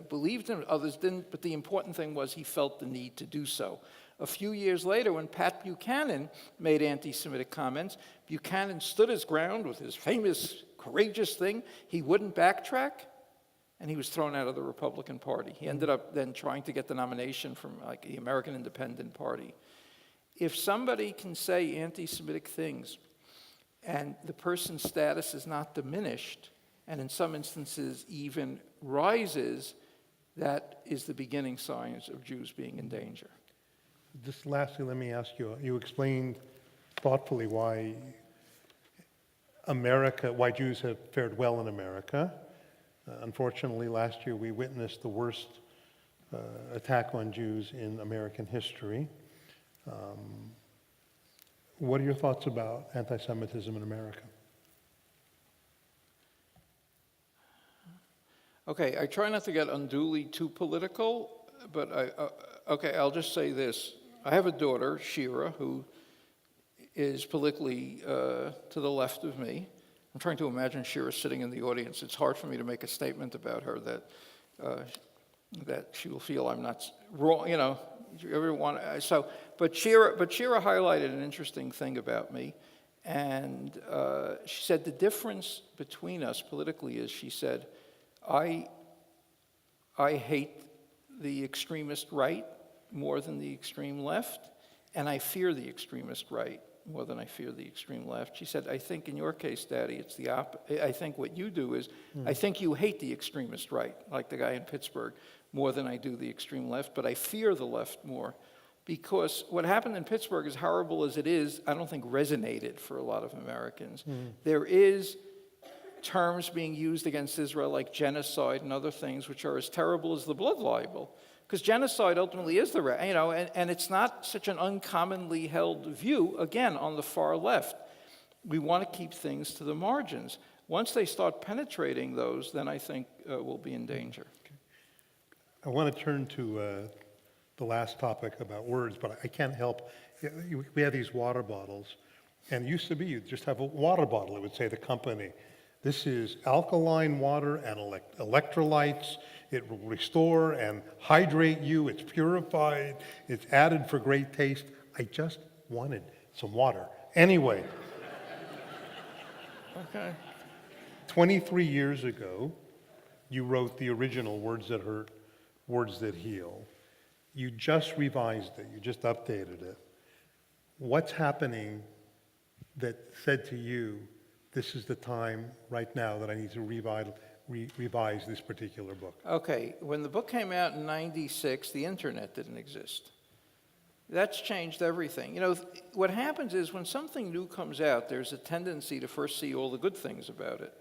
Speaker 2: believed him, others didn't, but the important thing was he felt the need to do so. A few years later, when Pat Buchanan made anti-Semitic comments, Buchanan stood his ground with his famous, courageous thing. He wouldn't backtrack, and he was thrown out of the Republican Party. He ended up then trying to get the nomination from the American Independent Party. If somebody can say anti-Semitic things and the person's status is not diminished, and in some instances even rises, that is the beginning signs of Jews being in danger.
Speaker 1: Just lastly, let me ask you, you explained thoughtfully why Jews have fared well in America. Unfortunately, last year we witnessed the worst attack on Jews in American history. What are your thoughts about anti-Semitism in America?
Speaker 2: Okay, I try not to get unduly too political, but I'll just say this. I have a daughter, Shira, who is politically to the left of me. I'm trying to imagine Shira sitting in the audience. It's hard for me to make a statement about her that she will feel I'm not wrong, But Shira highlighted an interesting thing about me, and she said the difference between us politically is, she said, I hate the extremist right more than the extreme left, and I fear the extremist right more than I fear the extreme left. She said, I think in your case, Daddy, it's the opposite. I think what you do is, I think you hate the extremist right, like the guy in Pittsburgh, more than I do the extreme left, but I fear the left more. Because what happened in Pittsburgh, as horrible as it is, I don't think resonated for a lot of Americans. There is terms being used against Israel like genocide and other things which are as terrible as the blood libel. Because genocide ultimately is and it's not such an uncommonly held view, again, on the far left. We want to keep things to the margins. Once they start penetrating those, then I think we'll be in danger.
Speaker 1: Okay. I want to turn to the last topic about words, but I can't help. We have these water bottles, and it used to be you just have a water bottle. It would say the company. This is alkaline water and electrolytes. It will restore and hydrate you. It's purified. It's added for great taste. I just wanted some water. Anyway.
Speaker 2: Okay.
Speaker 1: 23 years ago, you wrote the original Words That Hurt, Words That Heal. You just revised it. You just updated it. What's happening that said to you, this is the time right now that I need to revise this particular book?
Speaker 2: Okay, when the book came out in '96, the internet didn't exist. That's changed everything. What happens is when something new comes out, there's a tendency to first see all the good things about it.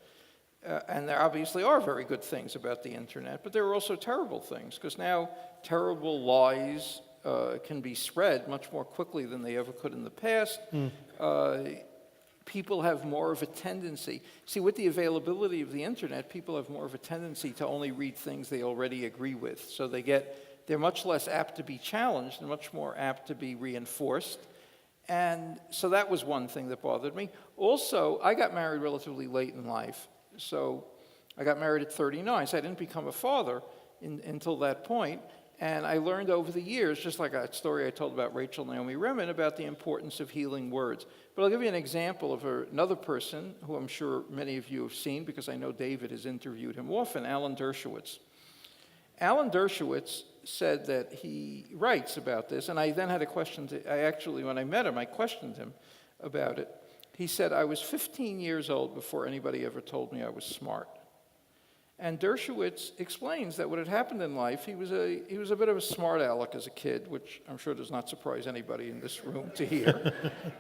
Speaker 2: And there obviously are very good things about the internet, but there are also terrible things, because now terrible lies can be spread much more quickly than they ever could in the past. People have more of a tendency. See, with the availability of the internet, people have more of a tendency to only read things they already agree with. So they're much less apt to be challenged and much more apt to be reinforced. And so that was one thing that bothered me. Also, I got married relatively late in life. So I got married at 39, so I didn't become a father until that point. And I learned over the years, just like a story I told about Rachel Naomi Remen, about the importance of healing words. But I'll give you an example of another person who I'm sure many of you have seen, because I know David has interviewed him often, Alan Dershowitz. Alan Dershowitz said that he writes about this, and I then had a question when I met him, I questioned him about it. He said, I was 15 years old before anybody ever told me I was smart. And Dershowitz explains that what had happened in life, he was a bit of a smart aleck as a kid, which I'm sure does not surprise anybody in this room to hear.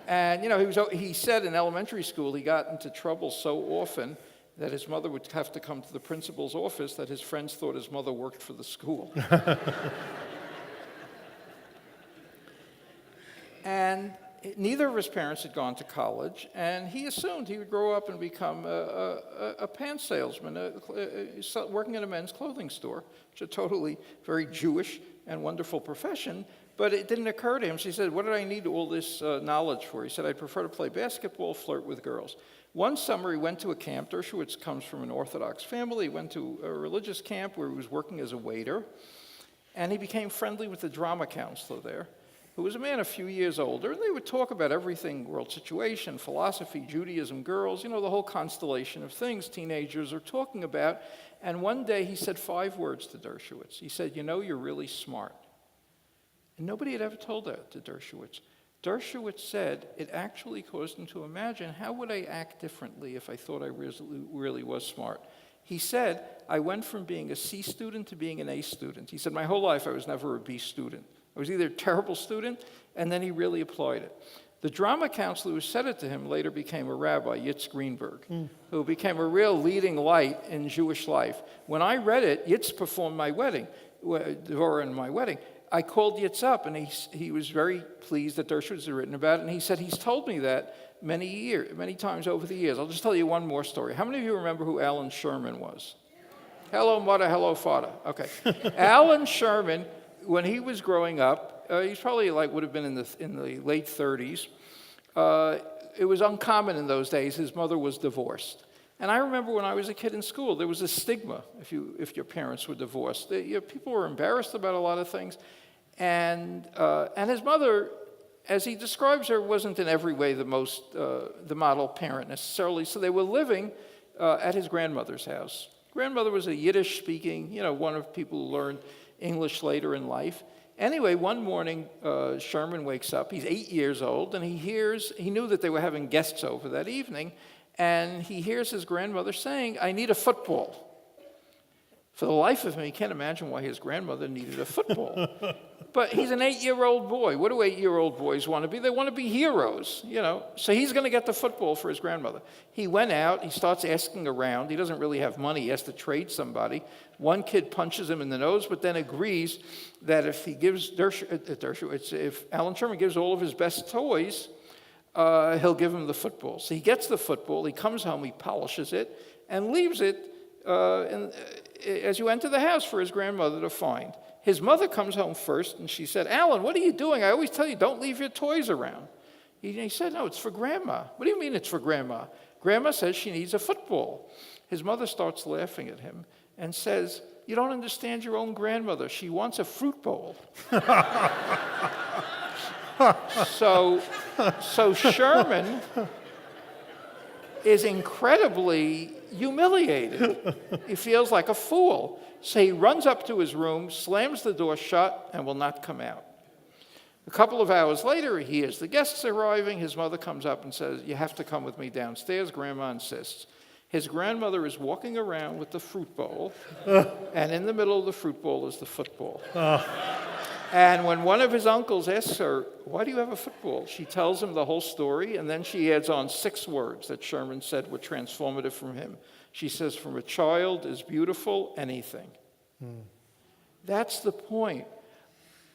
Speaker 2: And he said in elementary school he got into trouble so often that his mother would have to come to the principal's office that his friends thought his mother worked for the school. And neither of his parents had gone to college, and he assumed he would grow up and become a pants salesman, working in a men's clothing store, which is a totally very Jewish and wonderful profession. But it didn't occur to him. So he said, what did I need all this knowledge for? He said, I'd prefer to play basketball, flirt with girls. One summer, he went to a camp. Dershowitz comes from an Orthodox family. He went to a religious camp where he was working as a waiter, and he became friendly with the drama counselor there, who was a man a few years older, and they would talk about everything, world situation, philosophy, Judaism, girls, the whole constellation of things teenagers are talking about. And one day he said 5 words to Dershowitz. He said, you're really smart. And nobody had ever told that to Dershowitz. Dershowitz said it actually caused him to imagine, how would I act differently if I thought I really was smart? He said, I went from being a C student to being an A student. He said, my whole life I was never a B student. I was either a terrible student, and then he really applied it. The drama counselor who said it to him later became a rabbi, Yitz Greenberg, who became a real leading light in Jewish life. When I read it, Yitz performed my wedding, Devorah in my wedding. I called Yitz up, and he was very pleased that Dershowitz had written about it, and he said he's told me that many times over the years. I'll just tell you one more story. How many of you remember who Alan Sherman was? Hello, mother, hello, father. Okay. Alan Sherman, when he was growing up, he's probably would have been in the late 30s. It was uncommon in those days. His mother was divorced. And I remember when I was a kid in school, there was a stigma if your parents were divorced. People were embarrassed about a lot of things. And his mother, as he describes her, wasn't in every way the model parent necessarily. So they were living at his grandmother's house. Grandmother was a Yiddish-speaking, one of people who learned English later in life. Anyway, one morning, Sherman wakes up. He's 8 years old, and he knew that they were having guests over that evening, and he hears his grandmother saying, I need a football. For the life of him, he can't imagine why his grandmother needed a football. But he's an 8-year-old boy. What do 8-year-old boys want to be? They want to be heroes, So he's going to get the football for his grandmother. He went out. He starts asking around. He doesn't really have money. He has to trade somebody. One kid punches him in the nose, but then agrees that if he gives if Alan Sherman gives all of his best toys, he'll give him the football. So he gets the football. He comes home. He polishes it and leaves it as you enter the house for his grandmother to find. His mother comes home first, and she said, Alan, what are you doing? I always tell you, don't leave your toys around. He said, no, it's for Grandma. What do you mean it's for Grandma? Grandma says she needs a football. His mother starts laughing at him and says, you don't understand your own grandmother. She wants a fruit bowl. So Sherman is incredibly humiliated. He feels like a fool. So he runs up to his room, slams the door shut, and will not come out. A couple of hours later, he hears the guests arriving. His mother comes up and says, you have to come with me downstairs. Grandma insists. His grandmother is walking around with the fruit bowl, and in the middle of the fruit bowl is the football. And when one of his uncles asks her, why do you have a football? She tells him the whole story, and then she adds on 6 words that Sherman said were transformative from him. She says, from a child is beautiful anything. That's the point.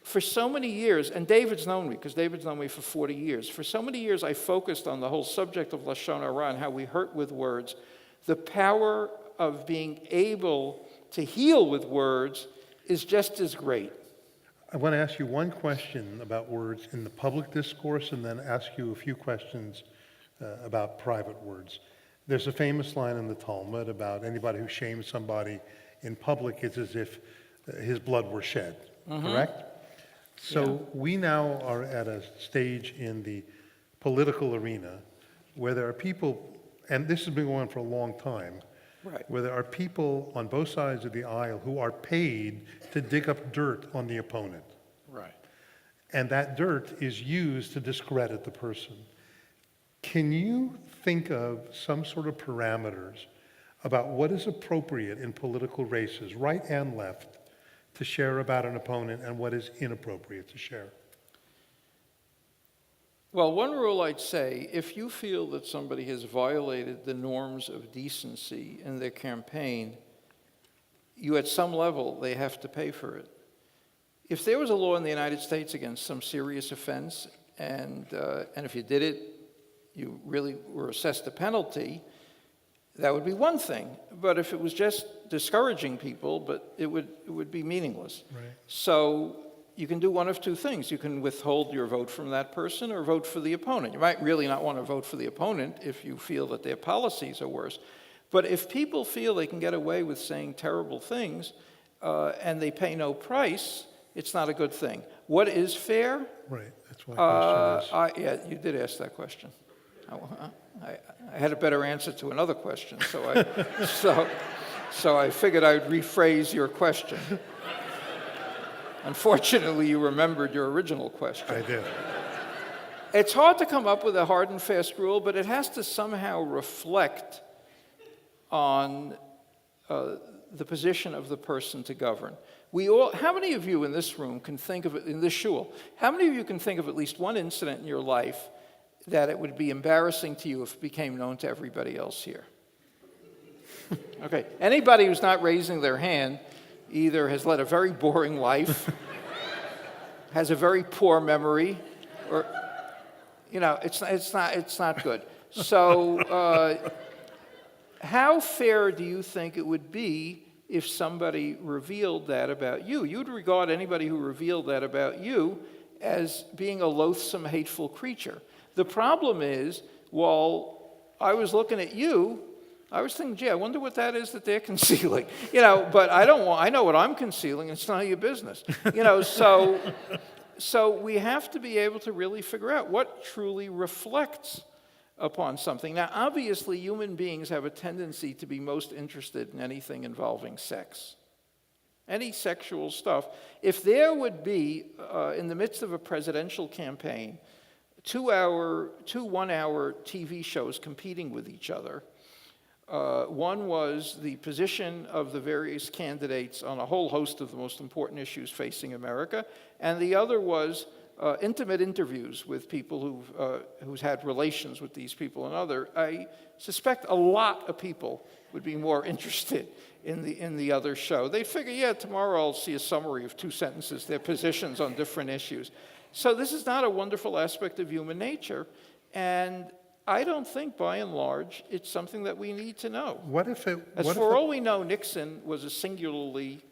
Speaker 2: For so many years, and David's known me, because David's known me for 40 years. For so many years, I focused on the whole subject of Lashon Hara and how we hurt with words. The power of being able to heal with words is just as great.
Speaker 1: I want to ask you one question about words in the public discourse and then ask you a few questions about private words. There's a famous line in the Talmud about anybody who shames somebody in public is as if his blood were shed, correct? So we now are at a stage in the political arena where there are people, and this has been going on for a long time, where there are people on both sides of the aisle who are paid to dig up dirt on the opponent. And that dirt is used to discredit the person. Can you think of some sort of parameters about what is appropriate in political races, right and left, to share about an opponent and what is inappropriate to share?
Speaker 2: Well, one rule I'd say, if you feel that somebody has violated the norms of decency in their campaign, you at some level, they have to pay for it. If there was a law in the United States against some serious offense, and if you did it, you really were assessed a penalty, that would be one thing. But if it was just discouraging people, but it would be meaningless.
Speaker 1: Right.
Speaker 2: So you can do one of two things. You can withhold your vote from that person or vote for the opponent. You might really not want to vote for the opponent if you feel that their policies are worse. But if people feel they can get away with saying terrible things and they pay no price, it's not a good thing. What is fair?
Speaker 1: Right, that's what my question is.
Speaker 2: Yeah, you did ask that question. I had a better answer to another question, so I figured I'd rephrase your question. Unfortunately, you remembered your original question.
Speaker 1: I did.
Speaker 2: It's hard to come up with a hard and fast rule, but it has to somehow reflect on the position of the person to govern. How many of you in this room can think of, in this shul, how many of you can think of at least one incident in your life that it would be embarrassing to you if it became known to everybody else here? Okay, anybody who's not raising their hand either has led a very boring life, has a very poor memory, or, it's not good. So, how fair do you think it would be if somebody revealed that about you? You'd regard anybody who revealed that about you as being a loathsome, hateful creature. The problem is, while I was looking at you, I was thinking, gee, I wonder what that is that they're concealing. But I know what I'm concealing, and it's none of your business. So we have to be able to really figure out what truly reflects upon something. Now, obviously, human beings have a tendency to be most interested in anything involving sex. Any sexual stuff. If there would be, in the midst of a presidential campaign, two one-hour TV shows competing with each other. One was the position of the various candidates on a whole host of the most important issues facing America, and the other was intimate interviews with people who's had relations with these people and other. I suspect a lot of people would be more interested in the other show. They'd figure, yeah, tomorrow I'll see a summary of 2 sentences, their positions on different issues. So this is not a wonderful aspect of human nature, and I don't think, by and large, it's something that we need to know. For all we know, Nixon was a singularly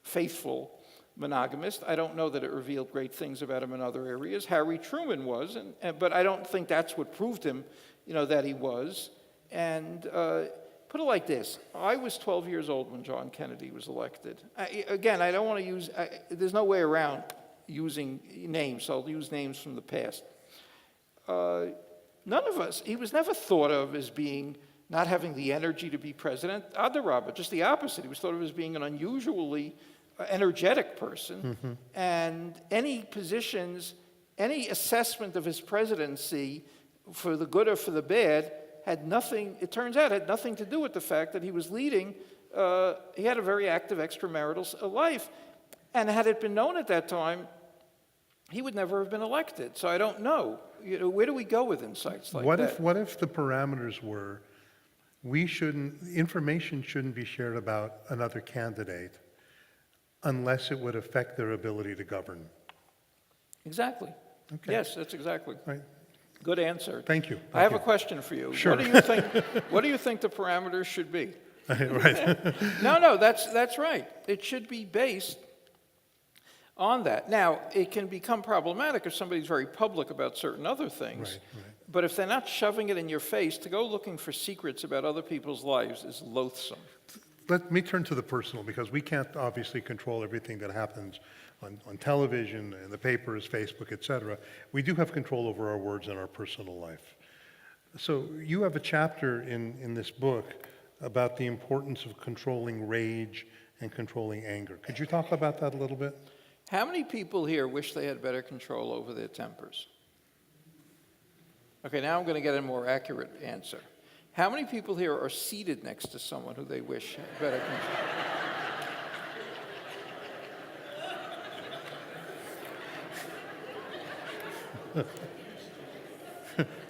Speaker 2: faithful monogamist. I don't know that it revealed great things about him in other areas. Harry Truman was, but I don't think that's what proved him, that he was. And put it like this: I was 12 years old when John Kennedy was elected. I don't want to use. There's no way around using names, so I'll use names from the past. None of us, he was never thought of as not having the energy to be president. Adarabba, just the opposite. He was thought of as being an unusually energetic person. Mm-hmm. And any positions, any assessment of his presidency, for the good or for the bad, it turns out, had nothing to do with the fact that he was leading, he had a very active extramarital life. And had it been known at that time, he would never have been elected. So I don't know. Where do we go with insights like that?
Speaker 1: What if the parameters were, information shouldn't be shared about another candidate unless it would affect their ability to govern?
Speaker 2: Exactly.
Speaker 1: Okay.
Speaker 2: Yes, that's exactly.
Speaker 1: Right.
Speaker 2: Good answer.
Speaker 1: Thank you.
Speaker 2: I have a question for you.
Speaker 1: Sure.
Speaker 2: What do you think the parameters should be?
Speaker 1: Right.
Speaker 2: No, that's right. It should be based on that. Now, it can become problematic if somebody's very public about certain other things.
Speaker 1: Right.
Speaker 2: But if they're not shoving it in your face, to go looking for secrets about other people's lives is loathsome.
Speaker 1: Let me turn to the personal, because we can't obviously control everything that happens on television, in the papers, Facebook, etc. We do have control over our words and our personal life. So you have a chapter in this book about the importance of controlling rage and controlling anger. Could you talk about that a little bit?
Speaker 2: How many people here wish they had better control over their tempers? Okay, now I'm going to get a more accurate answer. How many people here are seated next to someone who they wish had better control?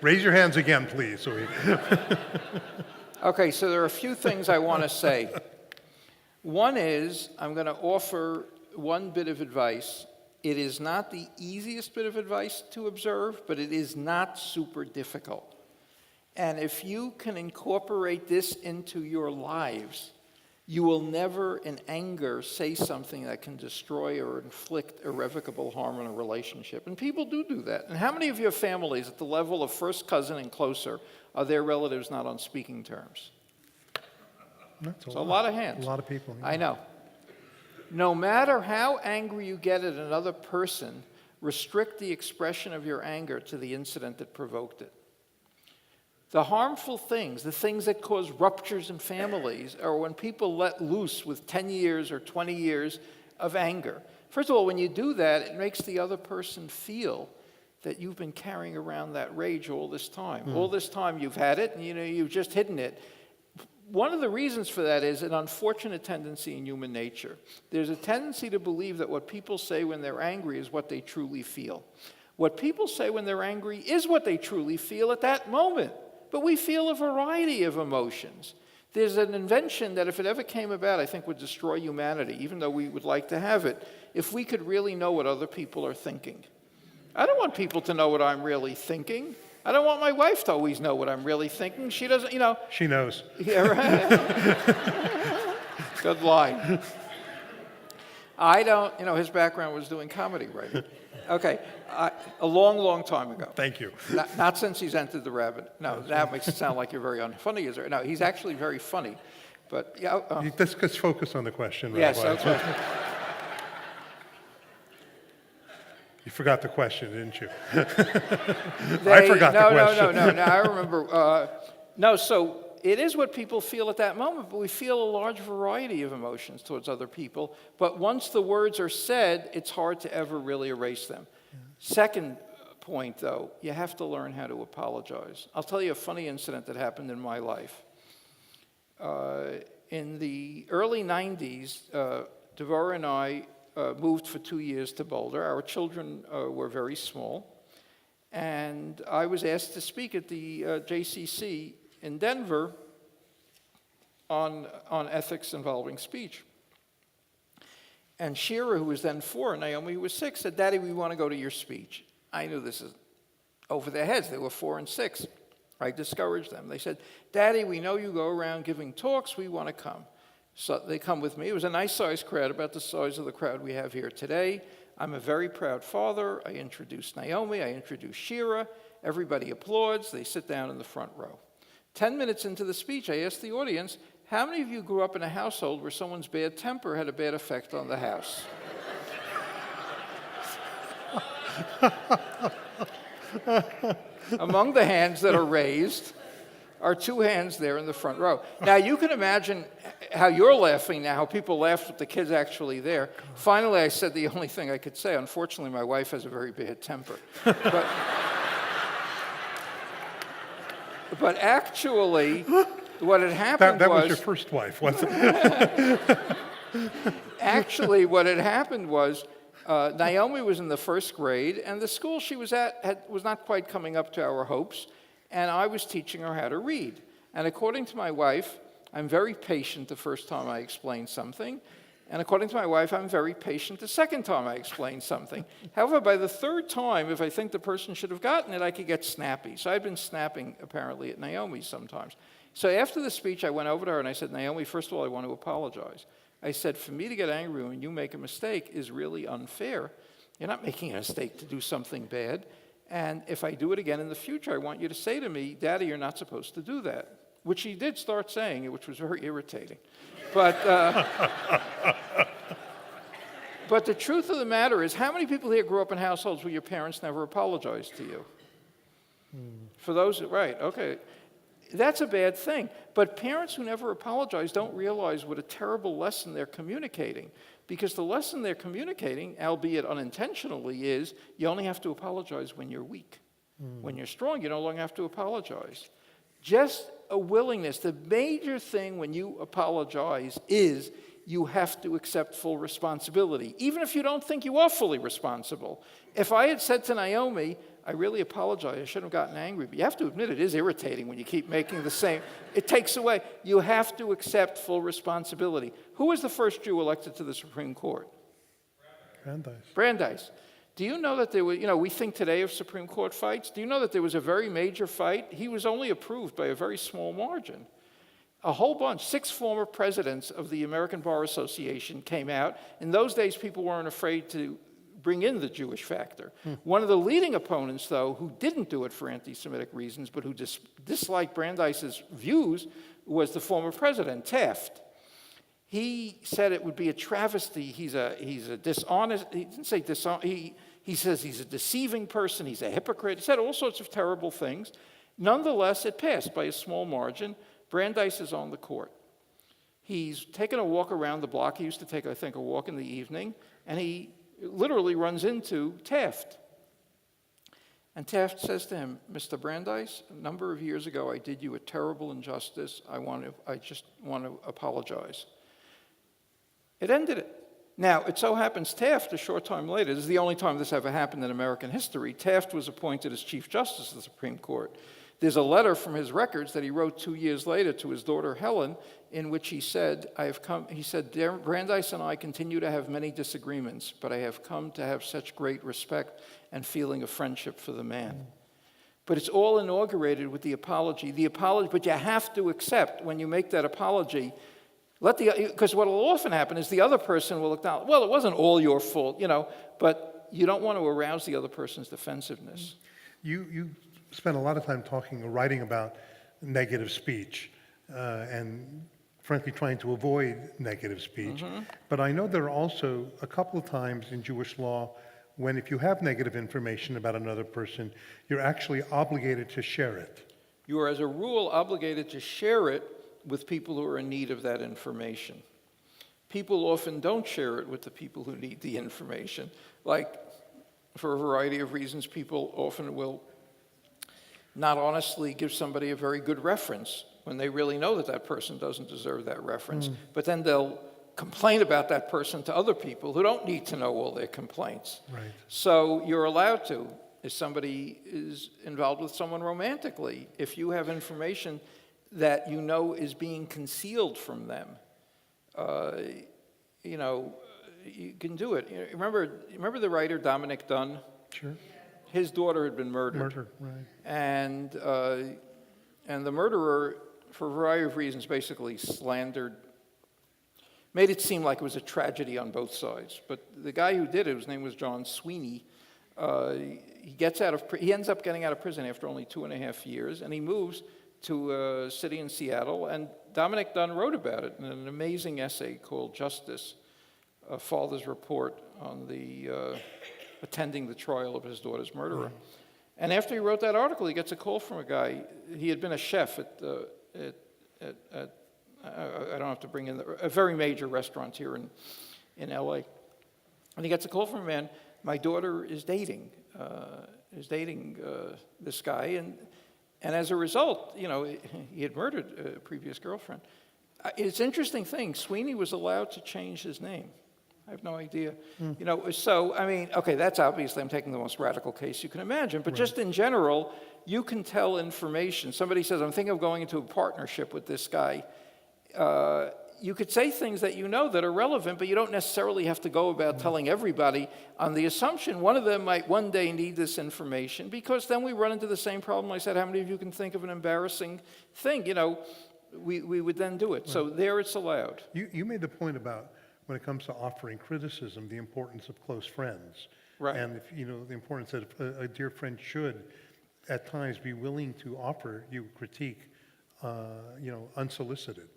Speaker 1: Raise your hands again, please.
Speaker 2: Okay, so there are a few things I want to say. One is, I'm going to offer one bit of advice. It is not the easiest bit of advice to observe, but it is not super difficult. And if you can incorporate this into your lives, you will never, in anger, say something that can destroy or inflict irrevocable harm in a relationship. And people do that. And how many of your families at the level of first cousin and closer are their relatives not on speaking terms?
Speaker 1: That's
Speaker 2: a lot of hands.
Speaker 1: A lot of people. Yeah.
Speaker 2: I know. No matter how angry you get at another person, restrict the expression of your anger to the incident that provoked it. The harmful things, the things that cause ruptures in families, are when people let loose with 10 years or 20 years of anger. First of all, when you do that, it makes the other person feel that you've been carrying around that rage all this time. All this time you've had it, and you've just hidden it. One of the reasons for that is an unfortunate tendency in human nature. There's a tendency to believe that what people say when they're angry is what they truly feel. What people say when they're angry is what they truly feel at that moment. But we feel a variety of emotions. There's an invention that if it ever came about, I think would destroy humanity, even though we would like to have it, if we could really know what other people are thinking. I don't want people to know what I'm really thinking. I don't want my wife to always know what I'm really thinking. She doesn't,
Speaker 1: She knows.
Speaker 2: Yeah, right? Good line. I don't, his background was doing comedy writing. Okay, a long, long time ago.
Speaker 1: Thank you.
Speaker 2: Not since he's entered the rabbit. No, that makes it sound like you're very unfunny. Is there? No, he's actually very funny. But yeah.
Speaker 1: Let's focus on the question.
Speaker 2: Yes,
Speaker 1: Rabbi.
Speaker 2: okay.
Speaker 1: You forgot the question, didn't you? I forgot the question.
Speaker 2: No, I remember. So it is what people feel at that moment, but we feel a large variety of emotions towards other people. But once the words are said, it's hard to ever really erase them. Yeah. Second point, though, you have to learn how to apologize. I'll tell you a funny incident that happened in my life. In the early 90s, Devorah and I moved for 2 years to Boulder. Our children were very small. And I was asked to speak at the JCC in Denver on ethics involving speech. And Shira, who was then 4, and Naomi, who was 6, said, "Daddy, we want to go to your speech." I knew this is over their heads. They were 4 and 6. I discouraged them. They said, "Daddy, we know you go around giving talks. We want to come." So they come with me. It was a nice-sized crowd, about the size of the crowd we have here today. I'm a very proud father. I introduced Naomi. I introduced Shira. Everybody applauds. They sit down in the front row. 10 minutes into the speech, I asked the audience, how many of you grew up in a household where someone's bad temper had a bad effect on the house? Among the hands that are raised are 2 hands there in the front row. Now, you can imagine how you're laughing now, how people laughed with the kids actually there. Finally, I said the only thing I could say. Unfortunately, my wife has a very bad temper. But actually, what had happened
Speaker 1: that was your first wife, wasn't it?
Speaker 2: Actually, what had happened was Naomi was in the 1st grade, and the school she was at was not quite coming up to our hopes, and I was teaching her how to read. And according to my wife, I'm very patient the first time I explain something, and according to my wife, I'm very patient the second time I explain something. However, by the 3rd time, if I think the person should have gotten it, I could get snappy. So I've been snapping, apparently, at Naomi sometimes. So after the speech, I went over to her and I said, "Naomi, first of all, I want to apologize." I said, "For me to get angry when you make a mistake is really unfair. You're not making a mistake to do something bad. And if I do it again in the future, I want you to say to me, 'Daddy, you're not supposed to do that.'" Which she did start saying, which was very irritating. But the truth of the matter is, how many people here grew up in households where your parents never apologized to you? For those, right, okay. That's a bad thing. But parents who never apologize don't realize what a terrible lesson they're communicating. Because the lesson they're communicating, albeit unintentionally, is you only have to apologize when you're weak. When you're strong, you no longer have to apologize. Just a willingness. The major thing when you apologize is you have to accept full responsibility, even if you don't think you are fully responsible. If I had said to Naomi, I really apologize, I shouldn't have gotten angry, but you have to admit it is irritating when you keep making the same, it takes away. You have to accept full responsibility. Who was the first Jew elected to the Supreme Court?
Speaker 1: Brandeis.
Speaker 2: Brandeis. Do you know that there were, we think today of Supreme Court fights. Do you know that there was a very major fight? He was only approved by a very small margin. A whole bunch, 6 former presidents of the American Bar Association came out. In those days, people weren't afraid to bring in the Jewish factor. One of the leading opponents, though, who didn't do it for anti-Semitic reasons, but who disliked Brandeis's views, was the former president, Taft. He said it would be a travesty. He's a dishonest, he didn't say dishonest, he says he's a deceiving person, he's a hypocrite. He said all sorts of terrible things. Nonetheless, it passed by a small margin. Brandeis is on the court. He's taken a walk around the block. He used to take, I think, a walk in the evening, and he literally runs into Taft. And Taft says to him, Mr. Brandeis, a number of years ago I did you a terrible injustice. I just want to apologize. It ended it. Now, it so happens Taft, a short time later, this is the only time this ever happened in American history, Taft was appointed as Chief Justice of the Supreme Court. There's a letter from his records that he wrote 2 years later to his daughter Helen, in which he said, "Dear Brandeis and I continue to have many disagreements, but I have come to have such great respect and feeling of friendship for the man." But it's all inaugurated with the apology. But you have to accept when you make that apology, because what will often happen is the other person will acknowledge, well, it wasn't all your fault, but you don't want to arouse the other person's defensiveness.
Speaker 1: You spent a lot of time talking or writing about negative speech and frankly trying to avoid negative speech. But I know there are also a couple of times in Jewish law when if you have negative information about another person, you're actually obligated to share it.
Speaker 2: You are, as a rule, obligated to share it with people who are in need of that information. People often don't share it with the people who need the information. Like, for a variety of reasons, people often will not honestly give somebody a very good reference when they really know that that person doesn't deserve that reference. But then they'll complain about that person to other people who don't need to know all their complaints.
Speaker 1: Right.
Speaker 2: So you're allowed to, if somebody is involved with someone romantically, if you have information that you know is being concealed from them, you can do it. Remember the writer Dominic Dunn?
Speaker 1: Sure.
Speaker 2: His daughter had been murdered.
Speaker 1: Right.
Speaker 2: And the murderer, for a variety of reasons, basically made it seem like it was a tragedy on both sides. But the guy who did it, his name was John Sweeney, he ends up getting out of prison after only 2.5 years, and he moves to a city in Seattle, and Dominic Dunn wrote about it in an amazing essay called Justice, a father's report on attending the trial of his daughter's murderer. And after he wrote that article, he gets a call from a guy. He had been a chef at I don't have to bring in a very major restaurant here in LA. And he gets a call from a man, my daughter is dating this guy, and as a result, he had murdered a previous girlfriend. It's an interesting thing. Sweeney was allowed to change his name. I have no idea. That's obviously, I'm taking the most radical case you can imagine, but just in general, you can tell information. Somebody says, I'm thinking of going into a partnership with this guy. You could say things that you know that are relevant, but you don't necessarily have to go about telling everybody on the assumption one of them might one day need this information, because then we run into the same problem. I said, how many of you can think of an embarrassing thing? We would then do it. Right. So there it's allowed.
Speaker 1: You made the point about when it comes to offering criticism, the importance of close friends.
Speaker 2: Right.
Speaker 1: And the importance that a dear friend should at times be willing to offer you critique, unsolicited.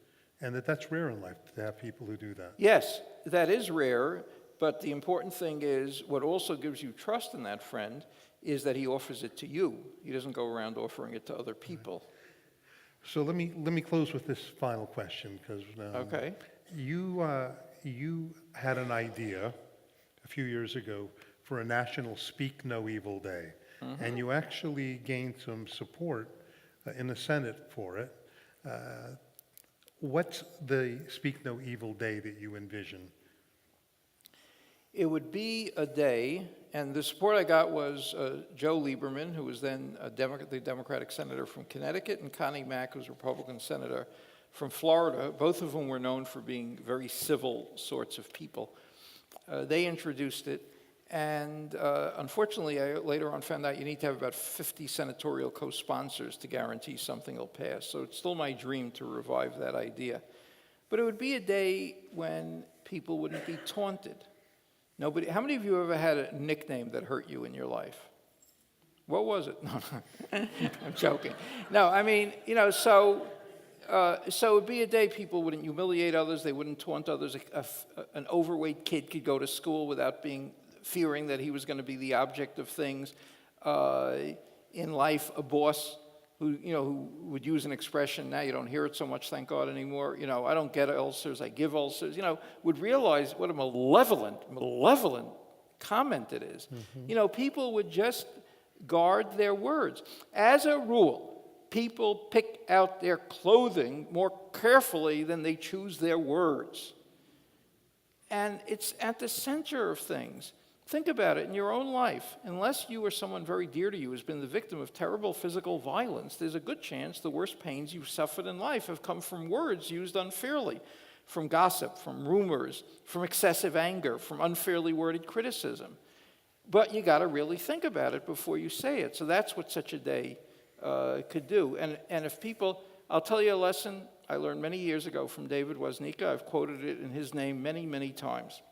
Speaker 1: And that's rare in life to have people who do that.
Speaker 2: Yes, that is rare, but the important thing is what also gives you trust in that friend is that he offers it to you. He doesn't go around offering it to other people.
Speaker 1: Right. So let me close with this final question, because
Speaker 2: okay.
Speaker 1: You had an idea a few years ago for a national Speak No Evil Day, and you actually gained some support in the Senate for it. What's the Speak No Evil Day that you envision?
Speaker 2: It would be a day, and the support I got was Joe Lieberman, who was then the Democratic senator from Connecticut, and Connie Mack, who was a Republican senator from Florida, both of whom were known for being very civil sorts of people. They introduced it, and unfortunately, I later on found out you need to have about 50 senatorial co-sponsors to guarantee something will pass. So it's still my dream to revive that idea. But it would be a day when people wouldn't be taunted. Nobody. How many of you ever had a nickname that hurt you in your life? What was it? No, I'm joking. No, I mean, so it would be a day people wouldn't humiliate others, they wouldn't taunt others. An overweight kid could go to school without fearing that he was going to be the object of things. In life, a boss who would use an expression, now you don't hear it so much, thank God, anymore, I don't get ulcers, I give ulcers, would realize what a malevolent comment it is. Mm-hmm. People would just guard their words. As a rule, people pick out their clothing more carefully than they choose their words. And it's at the center of things. Think about it in your own life. Unless you or someone very dear to you has been the victim of terrible physical violence, there's a good chance the worst pains you've suffered in life have come from words used unfairly, from gossip, from rumors, from excessive anger, from unfairly worded criticism. But you got to really think about it before you say it. So that's what such a day could do. And if people, I'll tell you a lesson I learned many years ago from David Woznica. I've quoted it in his name many, many times.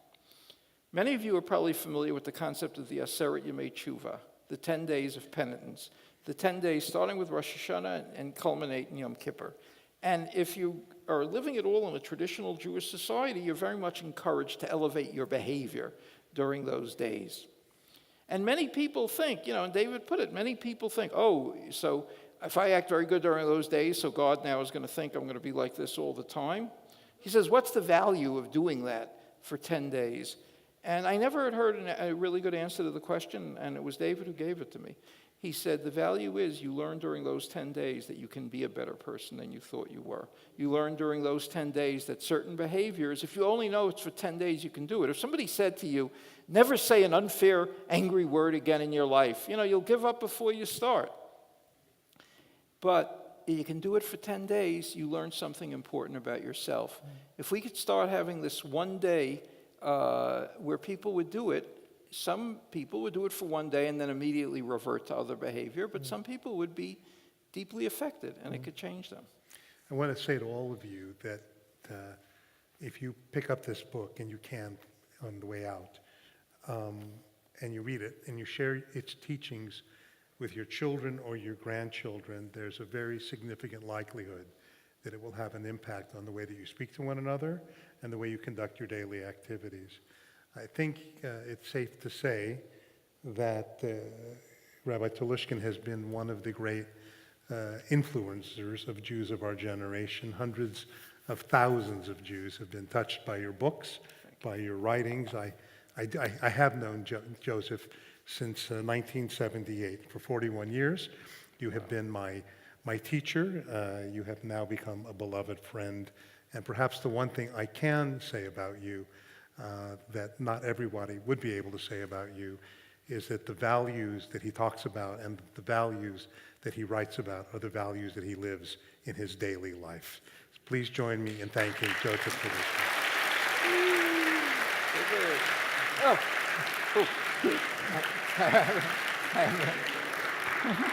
Speaker 2: Many of you are probably familiar with the concept of the Aseret Yemei Tshuva, the 10 days of penitence, the 10 days starting with Rosh Hashanah and culminate in Yom Kippur. And if you are living at all in a traditional Jewish society, you're very much encouraged to elevate your behavior during those days. And many people think, and David put it, many people think, so if I act very good during those days, so God now is going to think I'm going to be like this all the time. He says, what's the value of doing that for 10 days? And I never had heard a really good answer to the question, and it was David who gave it to me. He said, the value is you learn during those 10 days that you can be a better person than you thought you were. You learn during those 10 days that certain behaviors, if you only know it's for 10 days, you can do it. If somebody said to you, never say an unfair, angry word again in your life, you'll give up before you start. But you can do it for 10 days, you learn something important about yourself. If we could start having this one day where people would do it, some people would do it for one day and then immediately revert to other behavior, but some people would be deeply affected, and it could change them.
Speaker 1: I want to say to all of you that if you pick up this book, and you can on the way out, and you read it, and you share its teachings with your children or your grandchildren, there's a very significant likelihood that it will have an impact on the way that you speak to one another and the way you conduct your daily activities. I think it's safe to say that Rabbi Telushkin has been one of the great influencers of Jews of our generation. Hundreds of thousands of Jews have been touched by your books, by your writings. I have known Joseph since 1978. For 41 years, you have been my teacher. You have now become a beloved friend. And perhaps the one thing I can say about you that not everybody would be able to say about you is that the values that he talks about and the values that he writes about are the values that he lives in his daily life. So please join me in thanking Joseph for this.